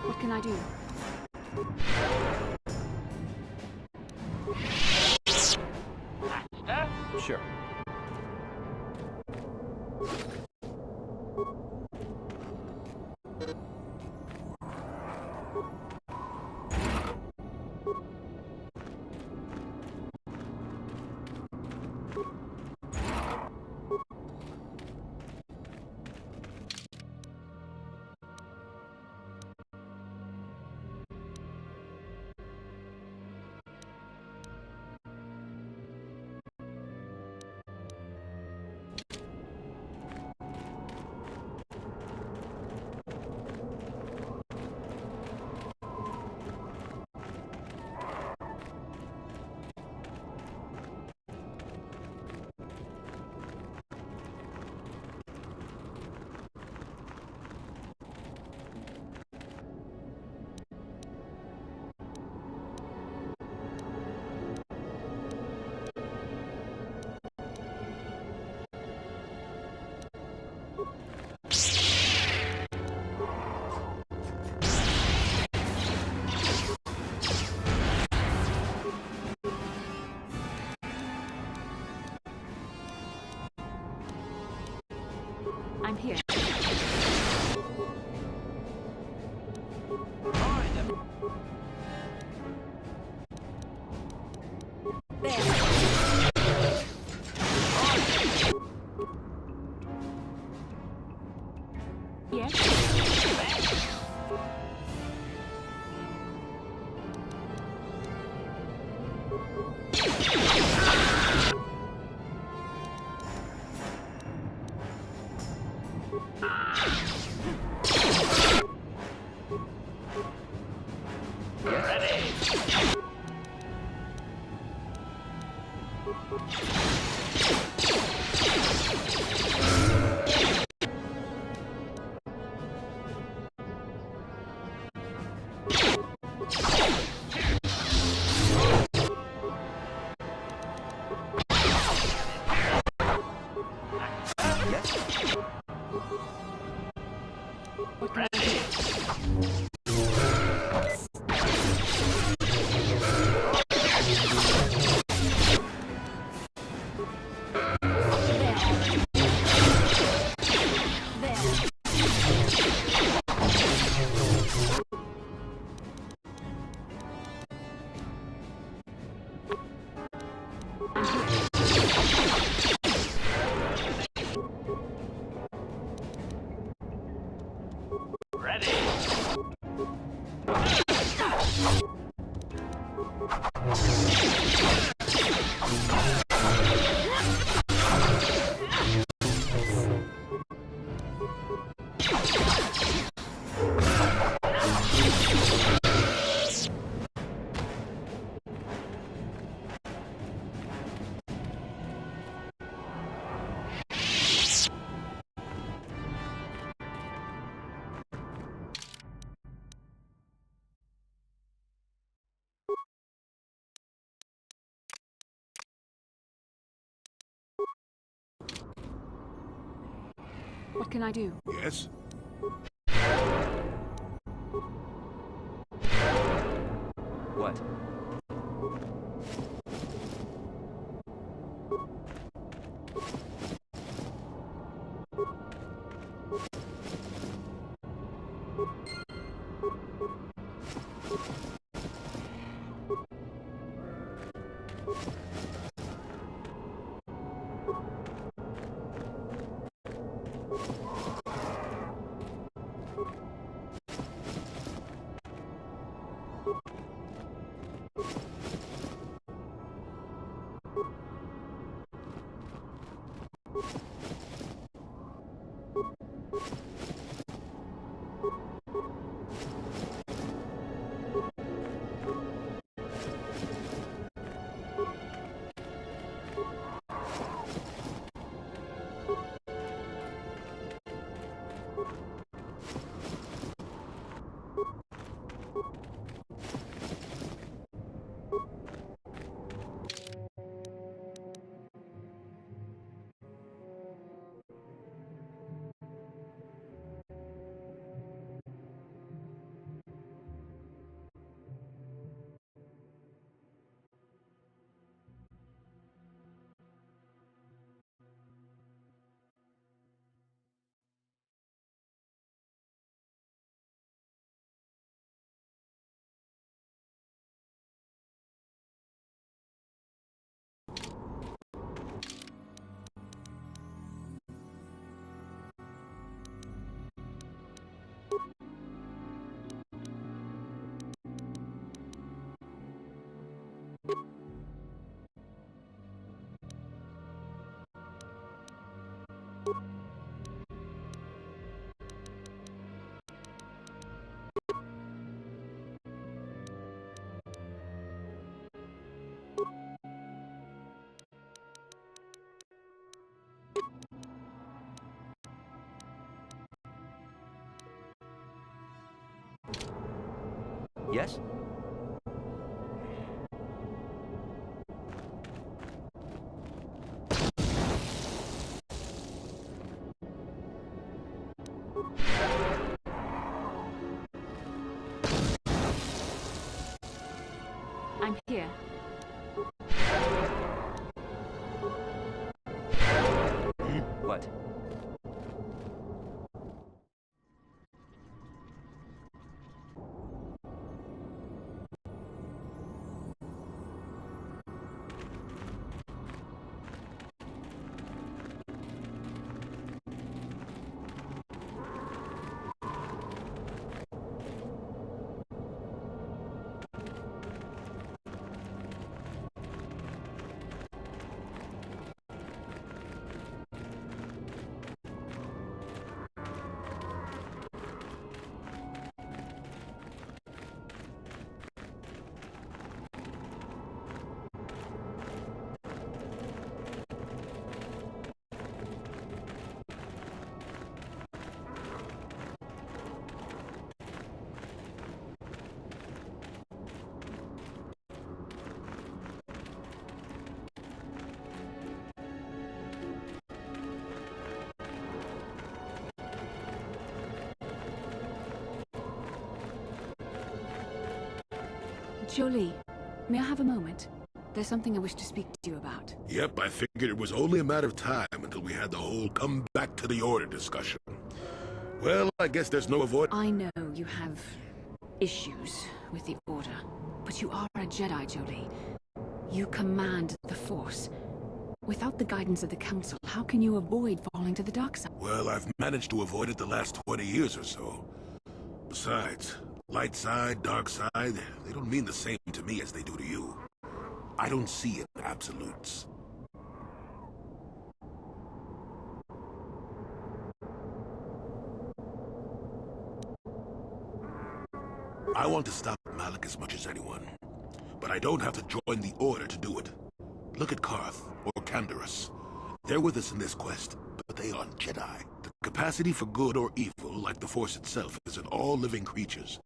What can I do? Sure. I'm here. Yes? What can I do? Yes? What? Yes? I'm here. What? Jolie, may I have a moment? There's something I wish to speak to you about. Yep, I figured it was only a matter of time until we had the whole come back to the order discussion. Well, I guess there's no avoid— I know you have issues with the Order, but you are a Jedi, Jolie. You command the Force. Without the guidance of the Council, how can you avoid falling to the dark side? Well, I've managed to avoid it the last 20 years or so. Besides, light side, dark side, they don't mean the same to me as they do to you. I don't see it in absolutes. I want to stop Malik as much as anyone, but I don't have to join the Order to do it. Look at Karth, or Canderous. They're with us in this quest, but they aren't Jedi. The capacity for good or evil, like the Force itself, is in all living creatures.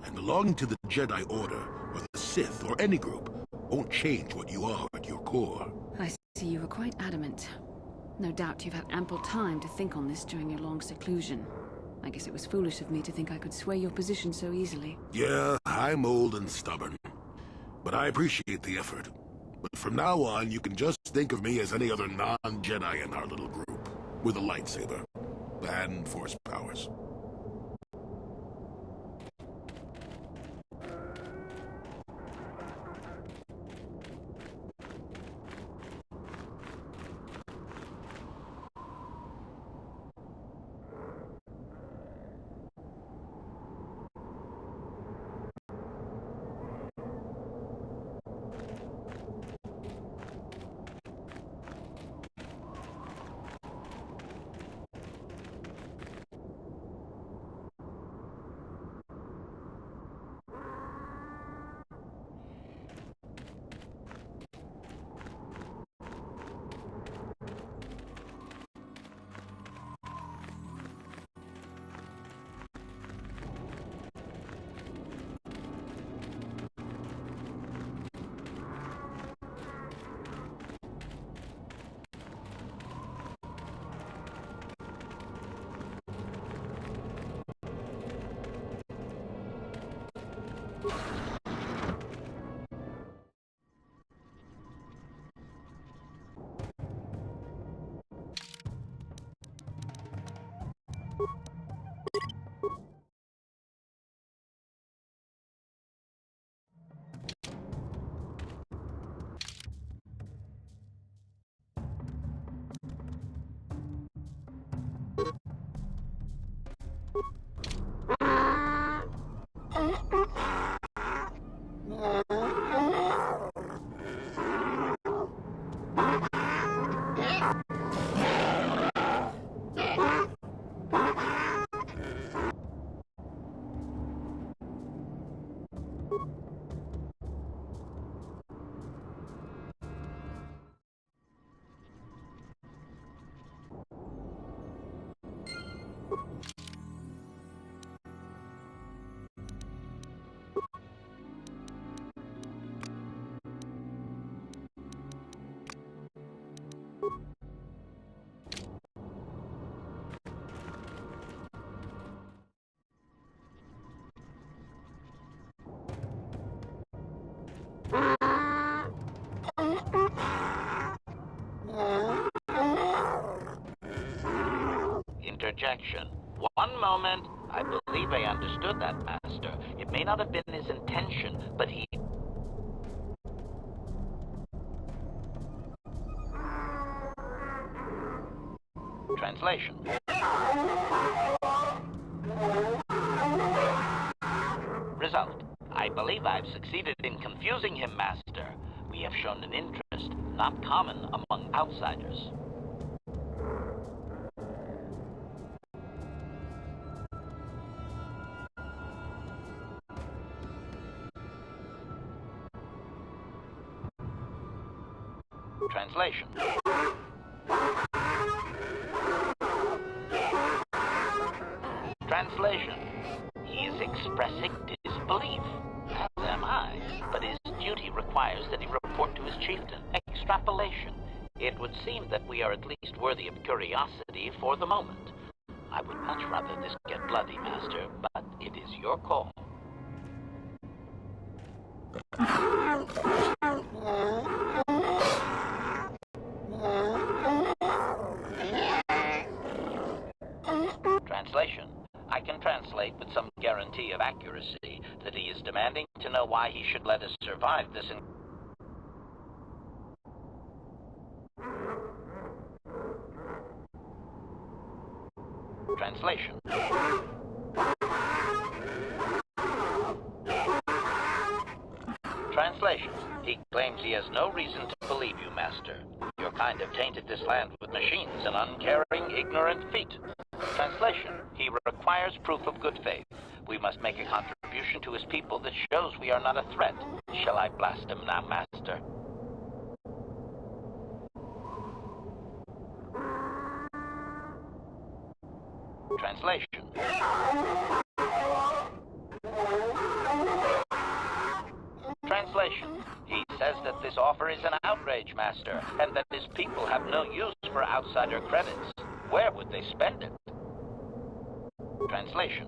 And belonging to the Jedi Order, or the Sith, or any group, won't change what you are at your core. I see you were quite adamant. No doubt you've had ample time to think on this during your long seclusion. I guess it was foolish of me to think I could sway your position so easily. Yeah, I'm old and stubborn. But I appreciate the effort. But from now on, you can just think of me as any other non-Jedi in our little group, with a lightsaber and force powers. Interjection. One moment. I believe I understood that, Master. It may not have been his intention, but he... Translation. Result. I believe I've succeeded in confusing him, Master. We have shown an interest not common among outsiders. Translation. Translation. He is expressing disbelief, as am I, but his duty requires that he report to his chieftain. Extrapolation. It would seem that we are at least worthy of curiosity for the moment. I would much rather this get bloody, Master, but it is your call. Translation. I can translate with some guarantee of accuracy that he is demanding to know why he should let us survive this Translation. Translation. He claims he has no reason to believe you, Master. Your kind have tainted this land with machines and uncaring, ignorant feet. Translation. He requires proof of good faith. We must make a contribution to his people that shows we are not a threat. Shall I blast him now, Master? Translation. Translation. He says that this offer is an outrage. Sage Master, and that his people have no use for outsider credits. Where would they spend it? Translation.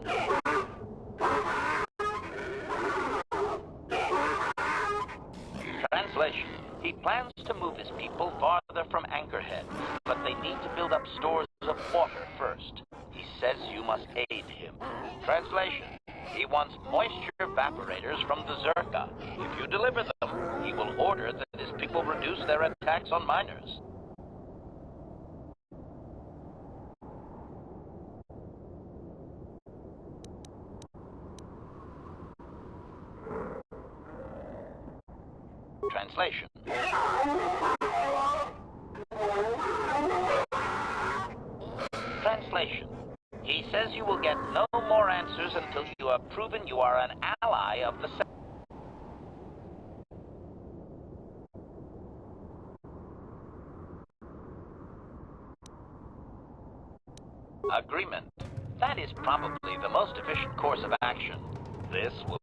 Translation. He plans to move his people farther from Anchorhead, but they need to build up stores of water first. He says you must aid him. Translation. He wants moisture evaporators from the Zerka. If you deliver them, he will order that his people reduce their attacks on miners. Translation. Translation. He says you will get no more answers until you have proven you are an ally of the Agreement. That is probably the most efficient course of action. This will...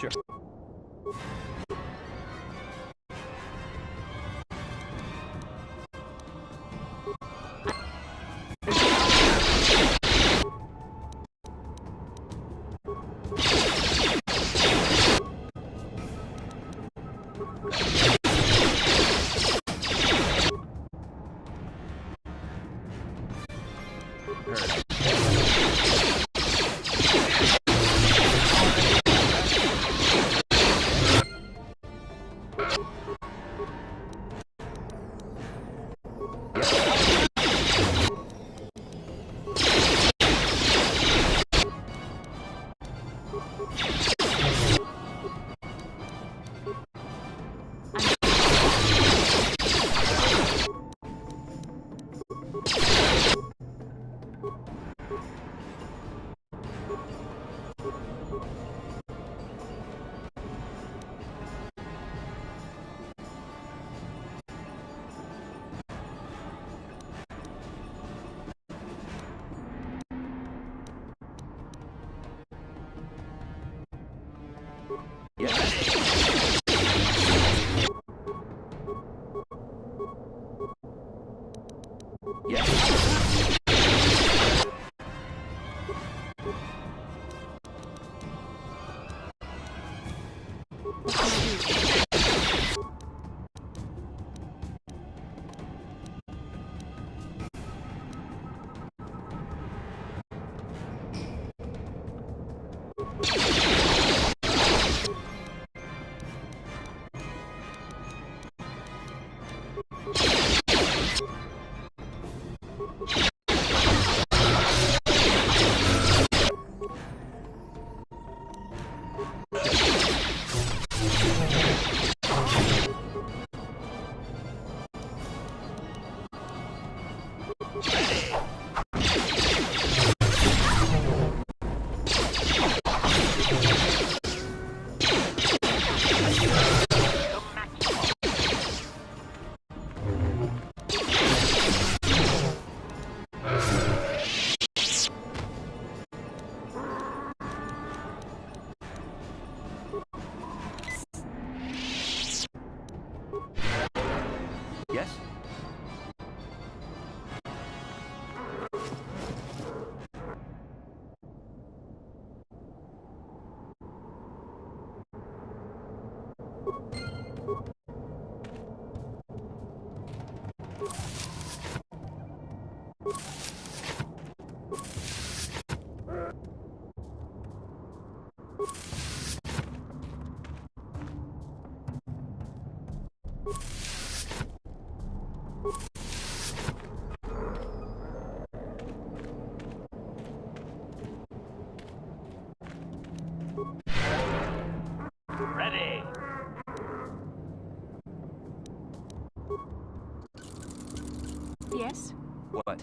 Sure. Ready. Yes? What?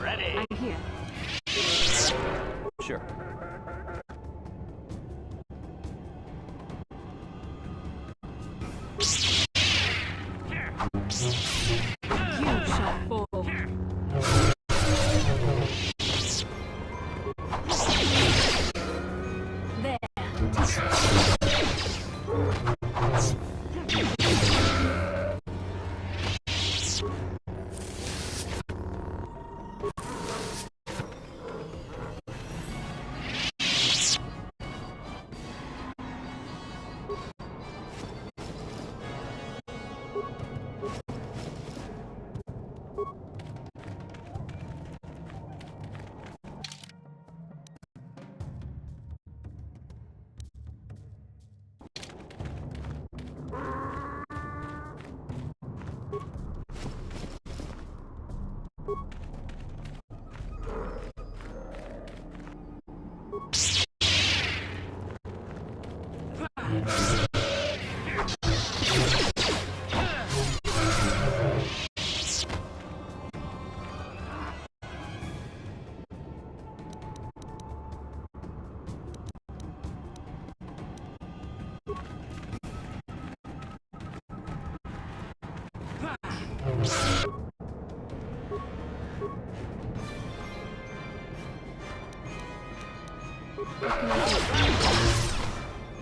Ready. I'm here. Sure. You shall fall. There.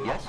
Yes?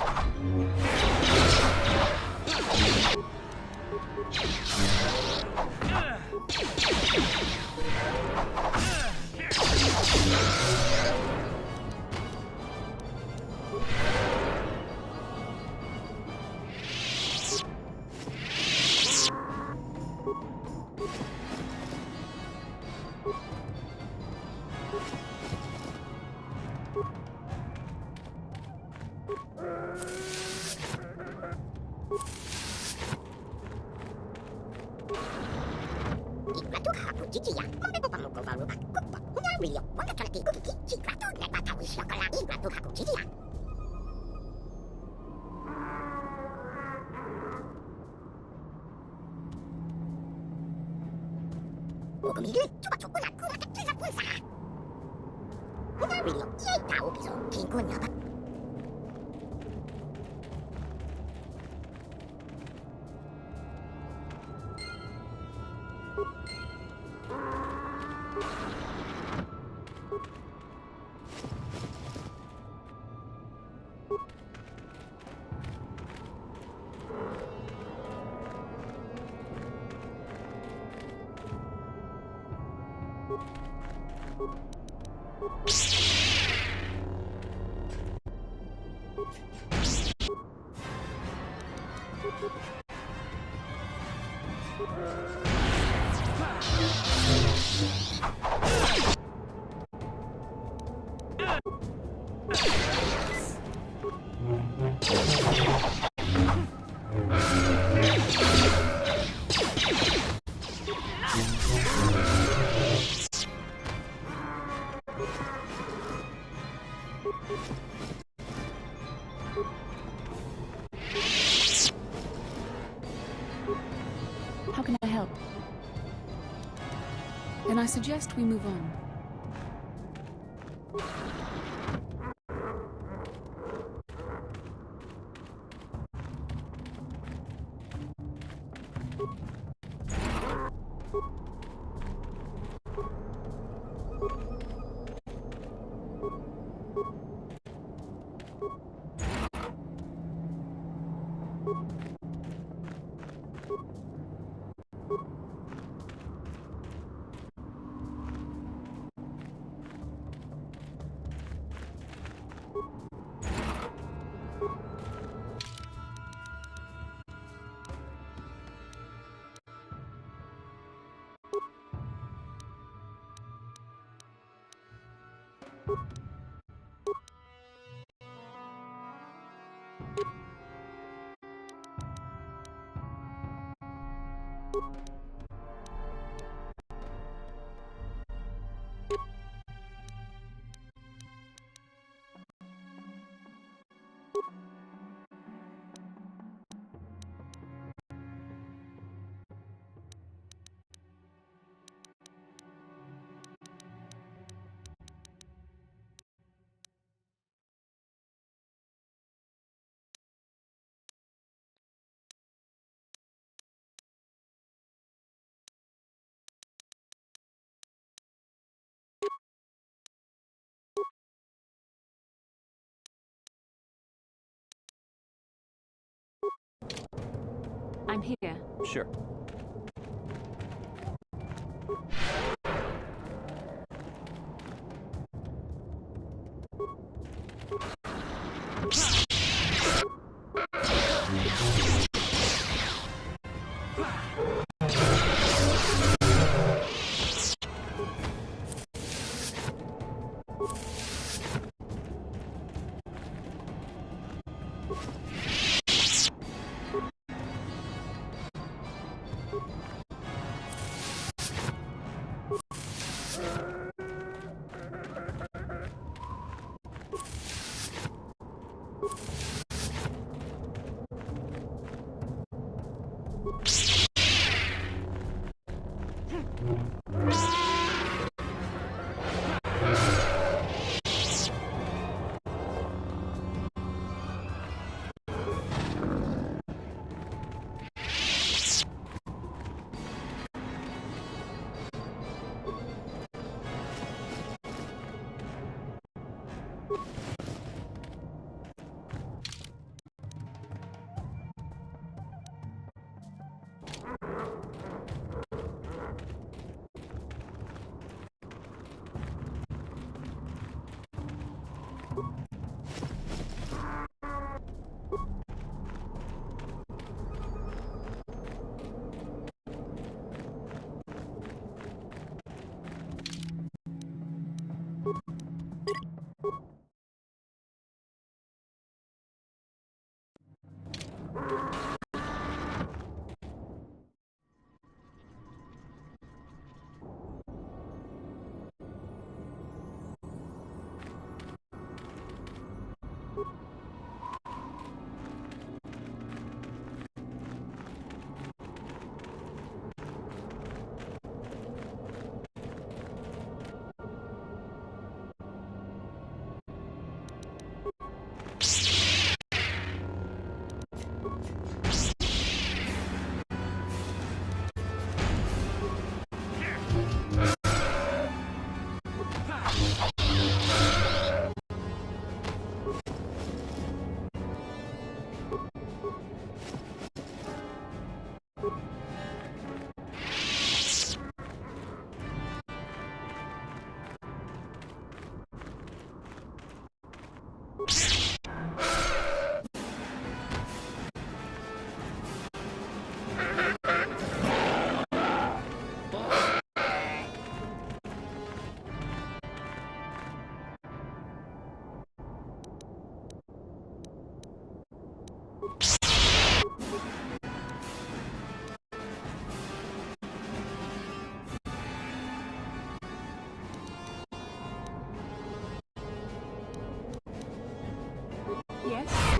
Then I suggest we move on. I'm here. Sure. Yes?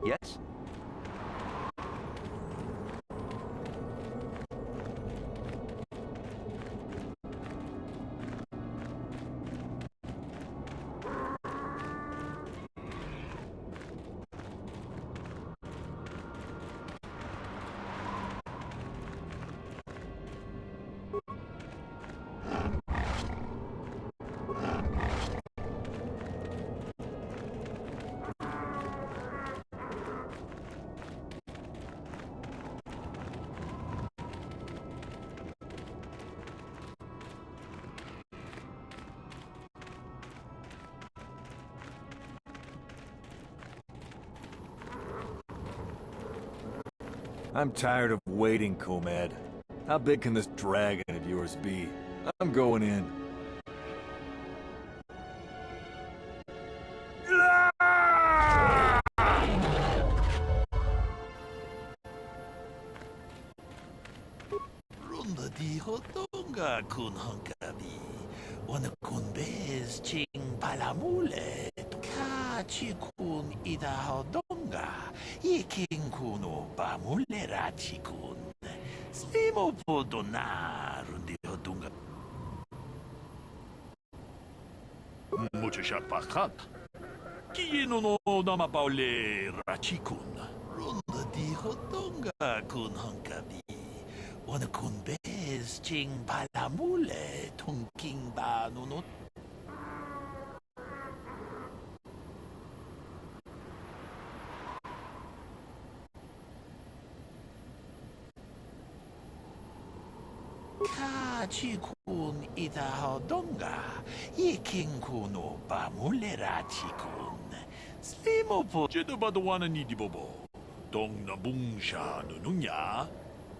Yes? I'm tired of waiting, Komad. How big can this dragon of yours be? I'm going in. Runda di hotonga kun hankabi. Wana kun bez ching palamule. Kachi kun ida hodonga. Ikin kuno pamule rachi kun. Slimo podona rundi hodonga. Mucho shakpakat. Kiyino no nama paule rachi kun. Runda di hotonga kun hankabi. Wana kun bez ching palamule tungking ba nunot. Kachi kun ida hodonga. Ikin kuno pamule rachi kun. Slimo po. Jedo badawana ni di bobo. Dong na bungsha nununya.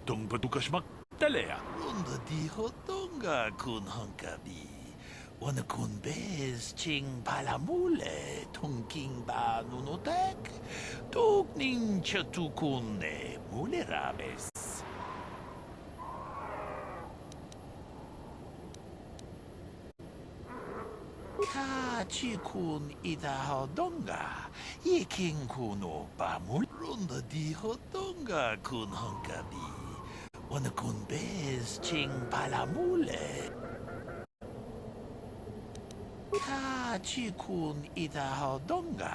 Dong badukashmak talea. Runda di hotonga kun hankabi. Wana kun bez ching palamule tungking ba nunotek. Tukning chatukune mule rabes. Kachi kun ida hodonga. Ikin kuno pamul. Runda di hodonga kun hankabi. Wana kun bez ching palamule. Kachi kun ida hodonga.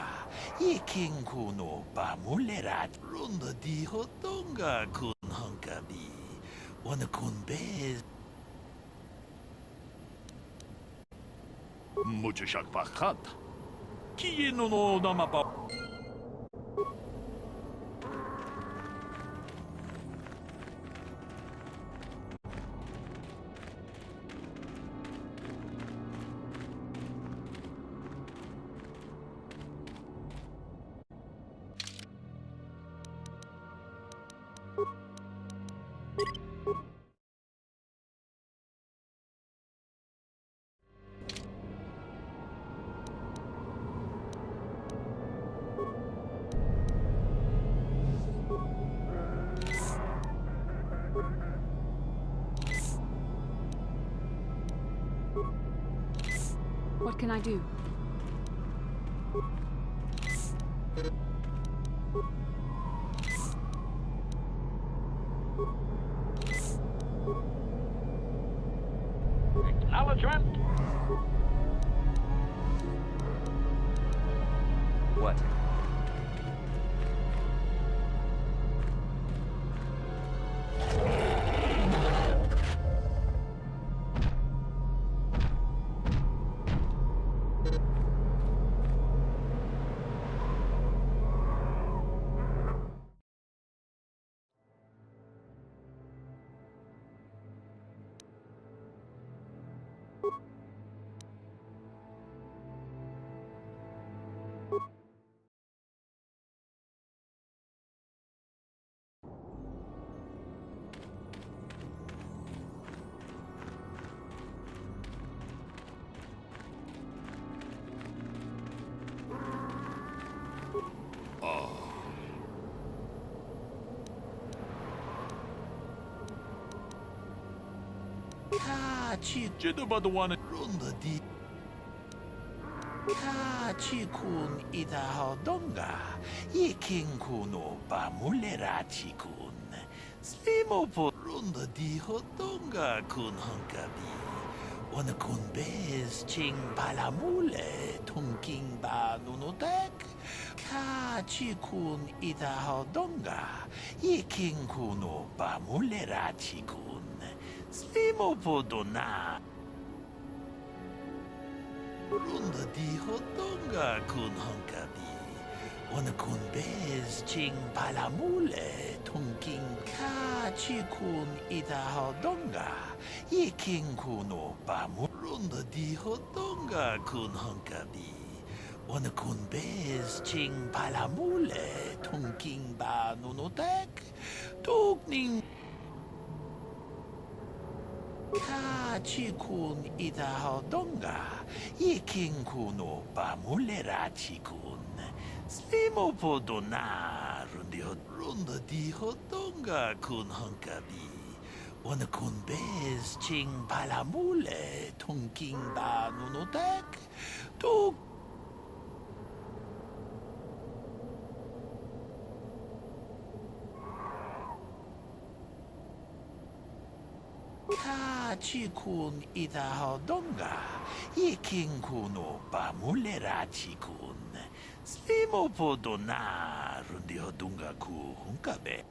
Ikin kuno pamule rat. Runda di hodonga kun hankabi. Wana kun bez. Mucho shakpakat. Kiyino no nama pa. What can I do? Acknowledgement. What? Kachi Jedo badawana. runda di. Chikun Idahadonga, Yikin Kuno Bamulera Chikun, Slimopo Runda di Hodonga Kun Hunkabi, Wanakun Bez Ching Palamule, Tunking Ba Nunotek, Chikun Idahadonga, Yikin Kuno Bamulera Chikun, Slimopo Dona. Runda di Hodonga kun hunkabi. Wana kun bez ching palamule tunking ka chikun ida Hodonga. Yiking kuno bamu. Runda di Hodonga kun hunkabi. Wana kun bez ching palamule tunking ba nunotek. Tukning. Chikun ida Hodonga, Yikin kuno Bamulera Chikun, Slimopo Dona, Runda di Hodonga kun hunkabi, Wanakun bez ching palamule, Tunking ba nunotek, Tuk. Chikun ida Hodonga, Yikin kuno Bamulera Chikun, Slimopo Dona, Rundi Hodunga ku hunkabe.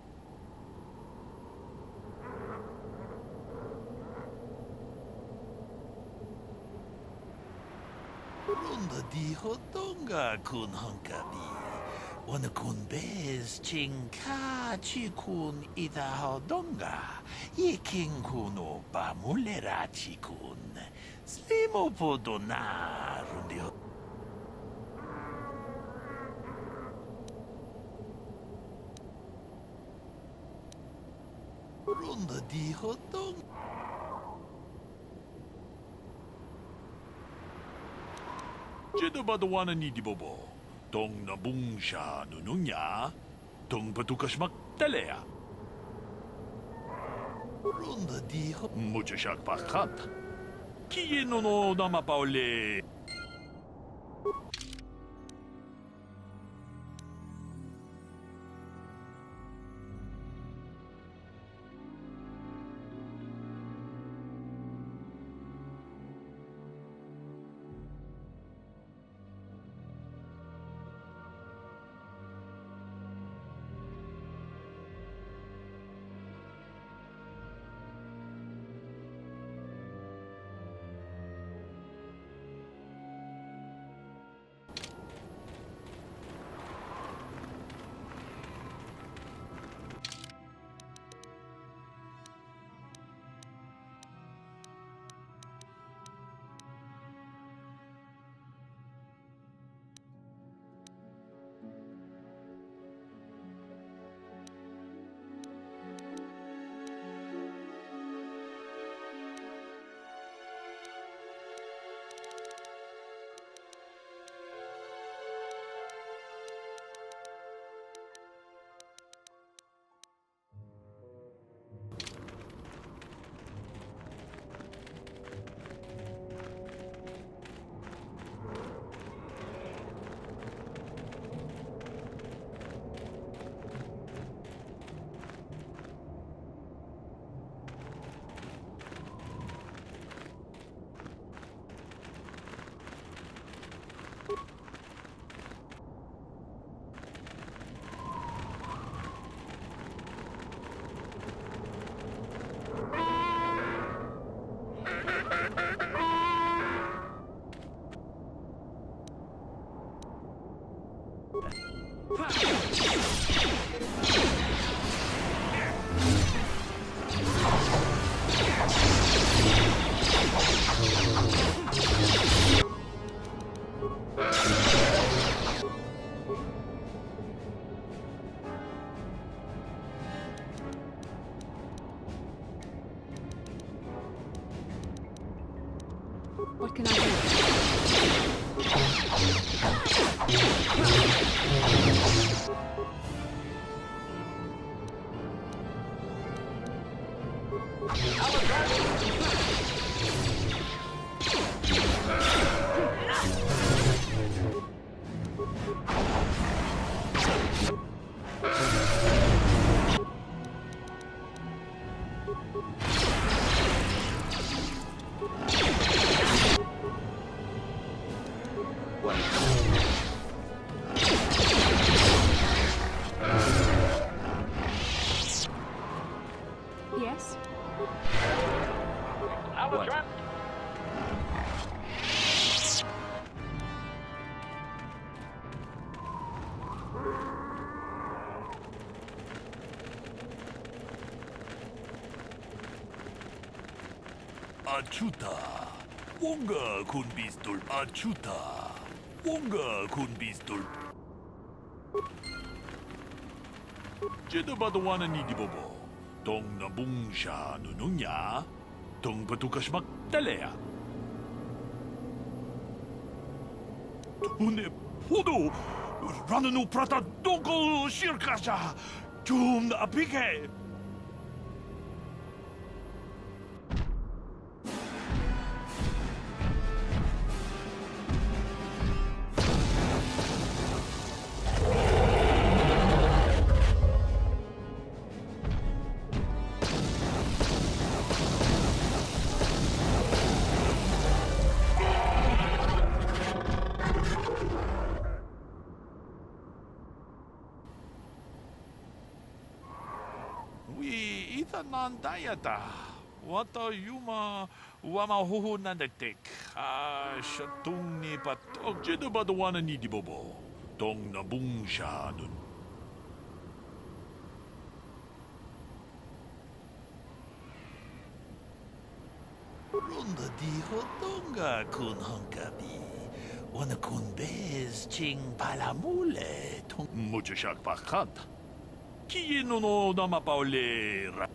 Runda di Hodonga kun hunkabi. Wanakun bez ching ka chikun ida Hodonga, Yikin kuno Bamulera Chikun, Slimopo Dona, Rundi Runda di Hodonga. Jedo Badawana ni di Bobo. Tong nabung siya nununya, tong patukas magtalea. Runda di Mucho siya pakat. Kieno no namapauli. What can I do? Belligerent? Achuta. Wonga kun pistol. Achuta. Wonga kun pistol. Jeda badawana ni di bobo. Tong nabung siya nunungya. Tong patukas magdalea. Tune podo. Rananu prata dogol shirkasha. Tum apike. Nandayata. Wata yuma wama huhu nandatik. Shatung ni patok jeda badawana ni di bobo. Tong nabung siya nun. Runda di hotonga kun honkabi. Wana kun bez ching palamule. Mucho siyak pakat. Kiyino no namapaulera.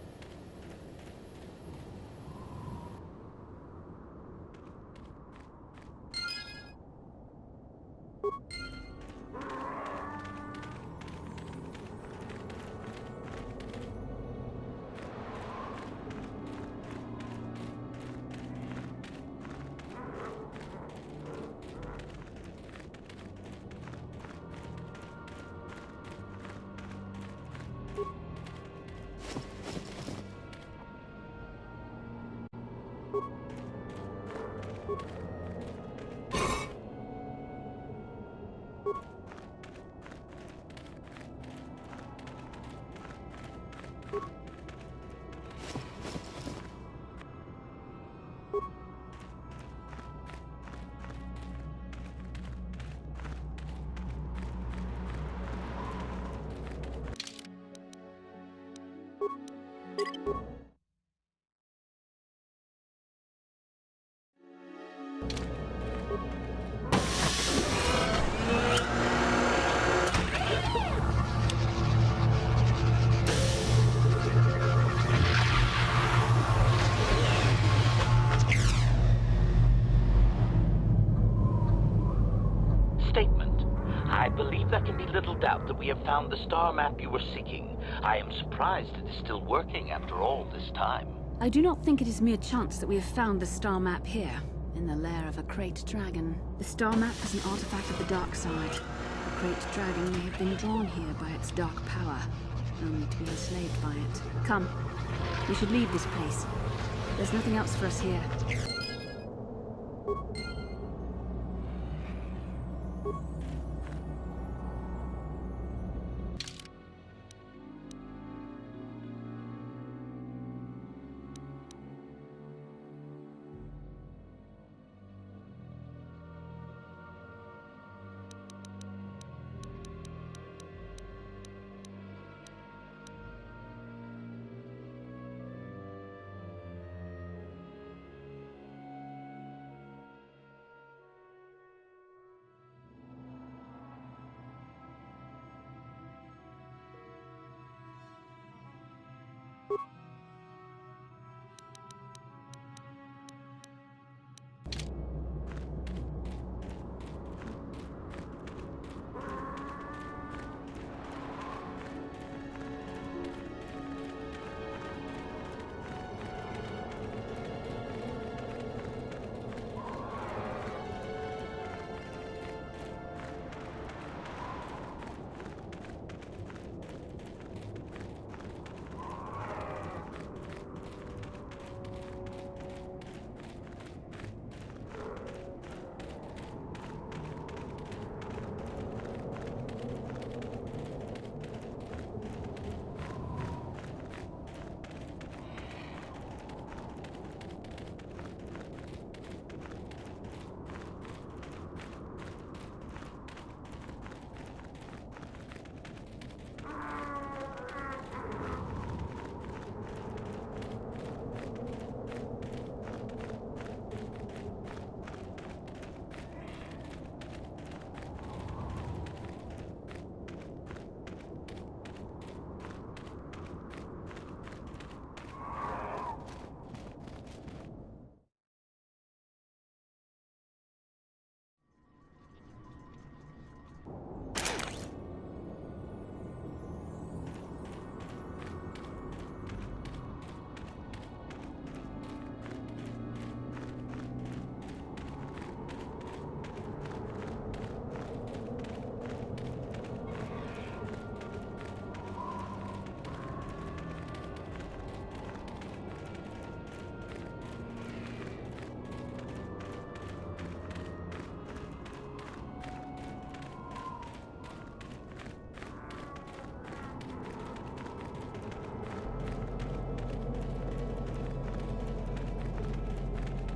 Statement. I believe there can be little doubt that we have found the star map you were seeking. I am surprised it is still working after all this time. I do not think it is mere chance that we have found the star map here, in the lair of a Krayt dragon. The star map is an artifact of the dark side. A Krayt dragon may have been drawn here by its dark power, only to be enslaved by it. Come, we should leave this place. There's nothing else for us here.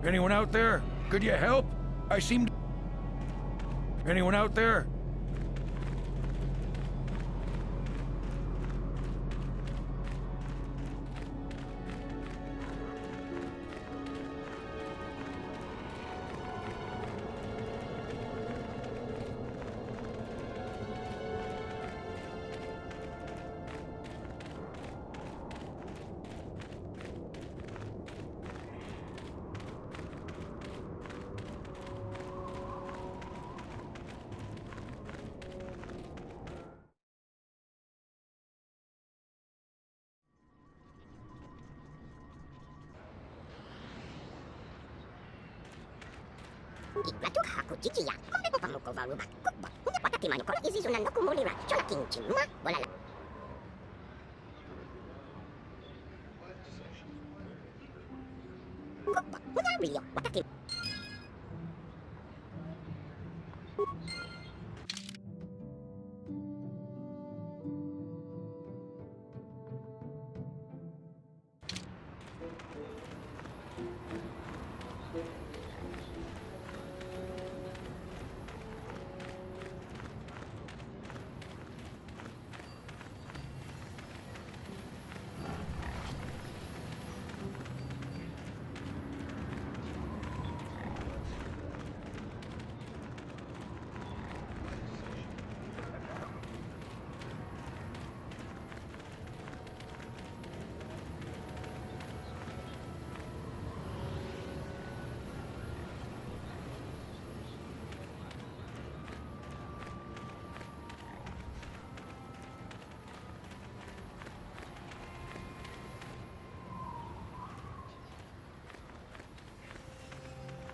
Anyone out there? Could you help? I seem to... Anyone out there? Iglatu haku chichiya, kombe ko pamuko varuba, kukba, hunde watati manoko, izizu na noku mulira, chola kinchi mwa, bolala. Kukba, hunde rio, watati.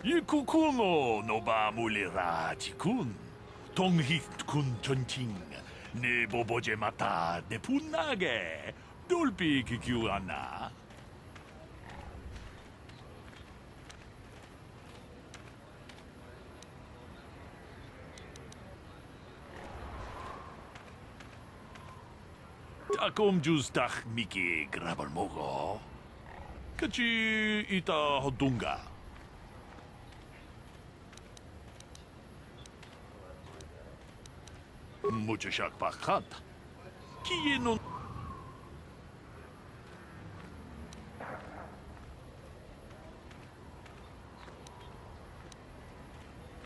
Ikukuno no ba mulira jikun. Tonghit kun chonching. Ne boboje mata de punage. Dolpi kikiuana. Takom justach miki grabal mogo. Kachi ita hodunga. Mucho shak pakat. Kie non...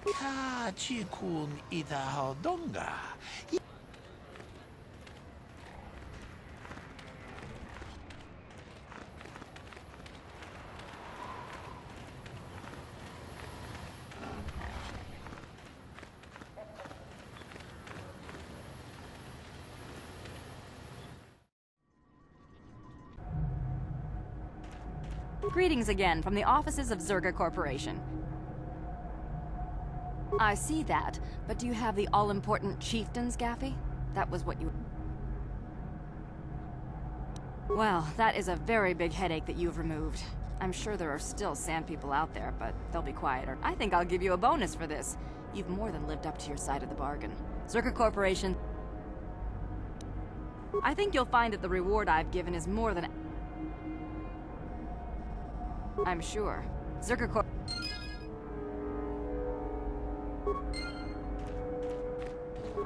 Ka chikun ita hodonga. Greetings again from the offices of Zerga Corporation. I see that, but do you have the all-important chieftains, Gaffy? That was what you... Well, that is a very big headache that you've removed. I'm sure there are still sand people out there, but they'll be quieter. I think I'll give you a bonus for this. You've more than lived up to your side of the bargain. Zerga Corporation... I think you'll find that the reward I've given is more than... I'm sure. Zerga Corp...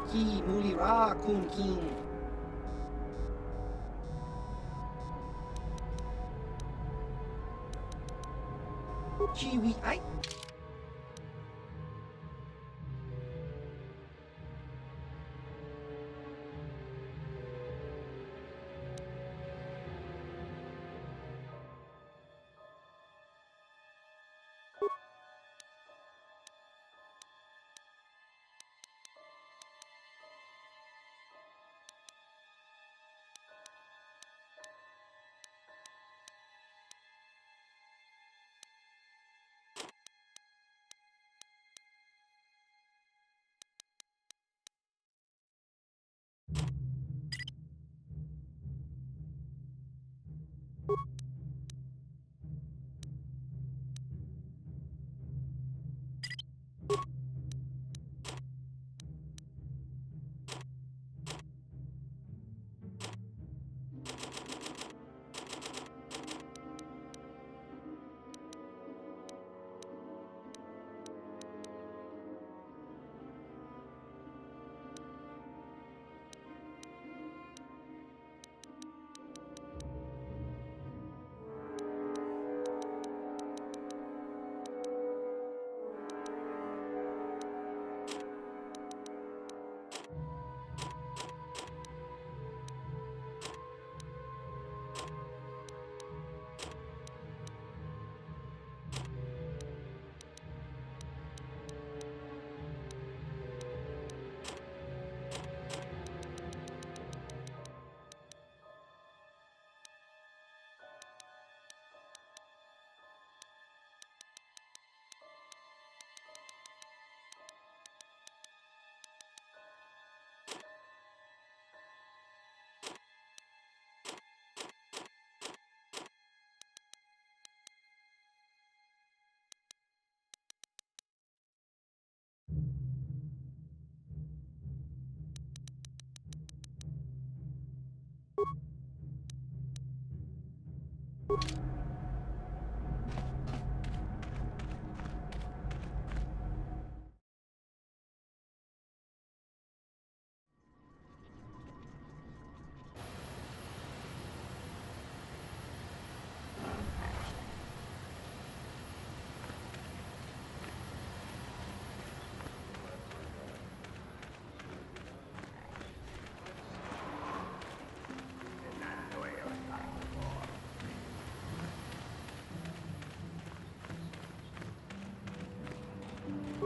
Ki mulira kun king. Chiwi ai.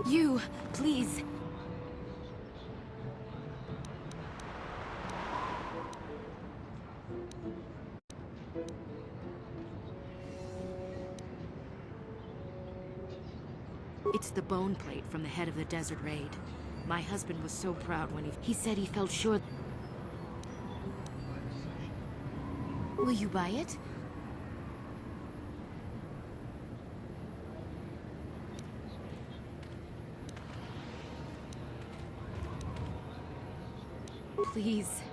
You, please. It's the bone plate from the head of the desert raid. My husband was so proud when he said he felt sure. Will you buy it? Please.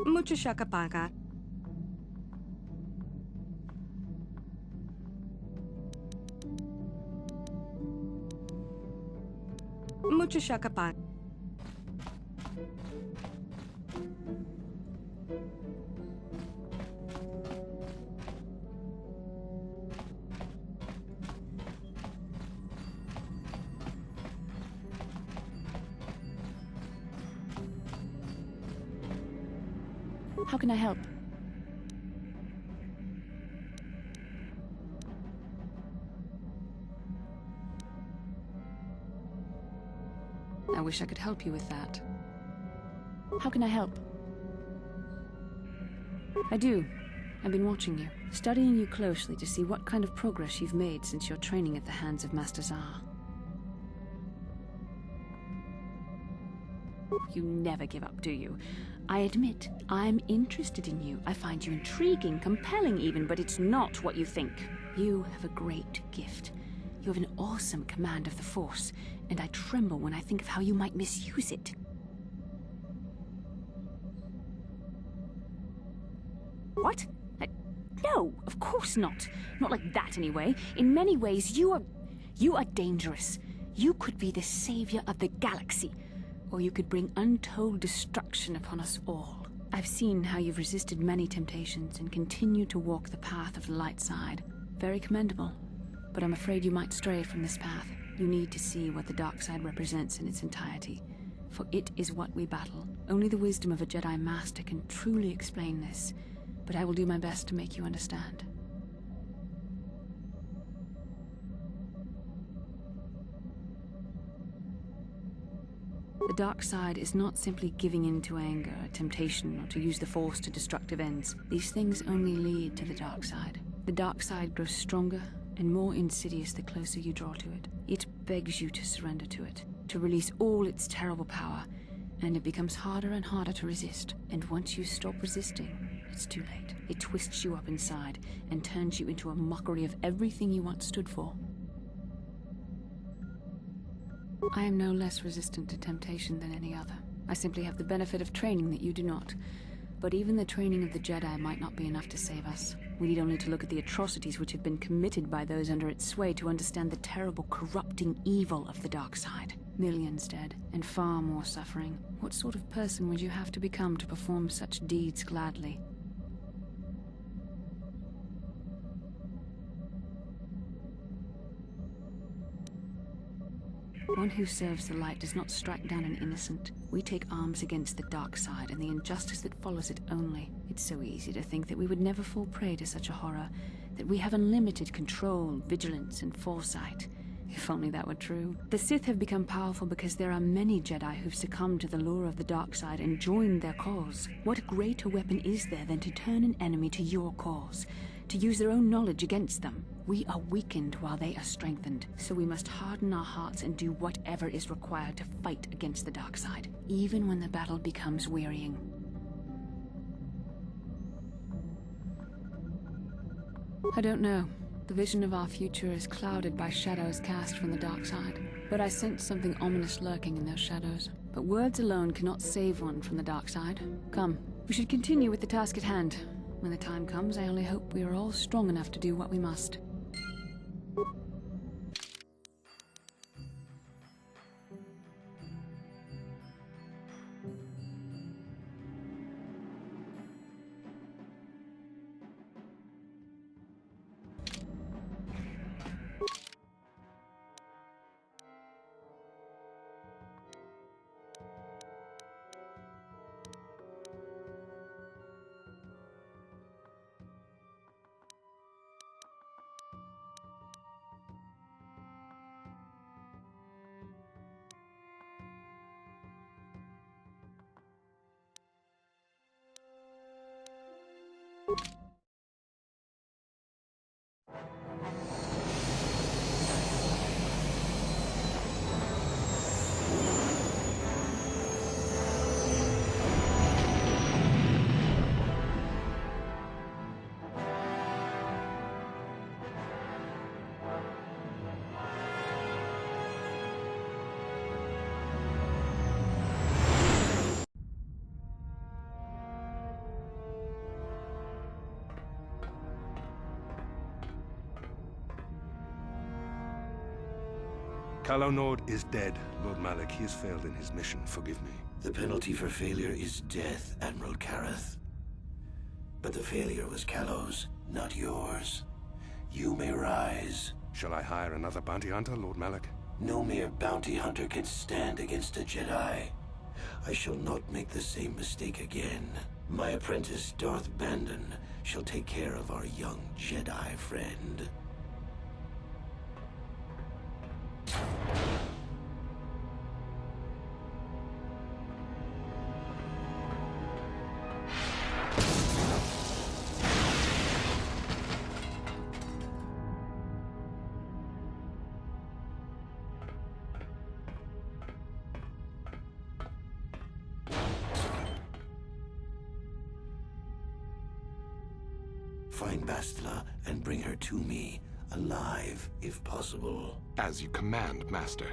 Mucho shakapaga. Mucho shakapaga. How can I help? I wish I could help you with that. How can I help? I do. I've been watching you, studying you closely to see what kind of progress you've made since your training at the hands of Master Zar. You never give up, do you? I admit, I'm interested in you. I find you intriguing, compelling even, but it's not what you think. You have a great gift. You have an awesome command of the Force, and I tremble when I think of how you might misuse it. What? No, of course not. Not like that, anyway. In many ways, you are dangerous. You could be the savior of the galaxy, or you could bring untold destruction upon us all. I've seen how you've resisted many temptations and continue to walk the path of the light side. Very commendable. But I'm afraid you might stray from this path. You need to see what the dark side represents in its entirety, for it is what we battle. Only the wisdom of a Jedi Master can truly explain this, but I will do my best to make you understand. The dark side is not simply giving in to anger, temptation, or to use the Force to destructive ends. These things only lead to the dark side. The dark side grows stronger and more insidious the closer you draw to it. It begs you to surrender to it, to release all its terrible power, and it becomes harder and harder to resist. And once you stop resisting, it's too late. It twists you up inside and turns you into a mockery of everything you once stood for. I am no less resistant to temptation than any other. I simply have the benefit of training that you do not. But even the training of the Jedi might not be enough to save us. We need only to look at the atrocities which have been committed by those under its sway to understand the terrible, corrupting evil of the dark side. Millions dead, and far more suffering. What sort of person would you have to become to perform such deeds gladly? One who serves the light does not strike down an innocent. We take arms against the dark side and the injustice that follows it only. It's so easy to think that we would never fall prey to such a horror, that we have unlimited control, vigilance, and foresight. If only that were true. The Sith have become powerful because there are many Jedi who've succumbed to the lure of the dark side and joined their cause. What greater weapon is there than to turn an enemy to your cause? To use their own knowledge against them? We are weakened while they are strengthened, so we must harden our hearts and do whatever is required to fight against the dark side, even when the battle becomes wearying. I don't know. The vision of our future is clouded by shadows cast from the dark side. But I sense something ominous lurking in those shadows. But words alone cannot save one from the dark side. Come, we should continue with the task at hand. When the time comes, I only hope we are all strong enough to do what we must. Calo Nord is dead, Lord Malak. He has failed in his mission. Forgive me. The penalty for failure is death, Admiral Kareth. But the failure was Calo's, not yours. You may rise. Shall I hire another bounty hunter, Lord Malak? No mere bounty hunter can stand against a Jedi. I shall not make the same mistake again. My apprentice, Darth Bandon, shall take care of our young Jedi friend. Find Bastila and bring her to me, alive if possible. As you command, Master.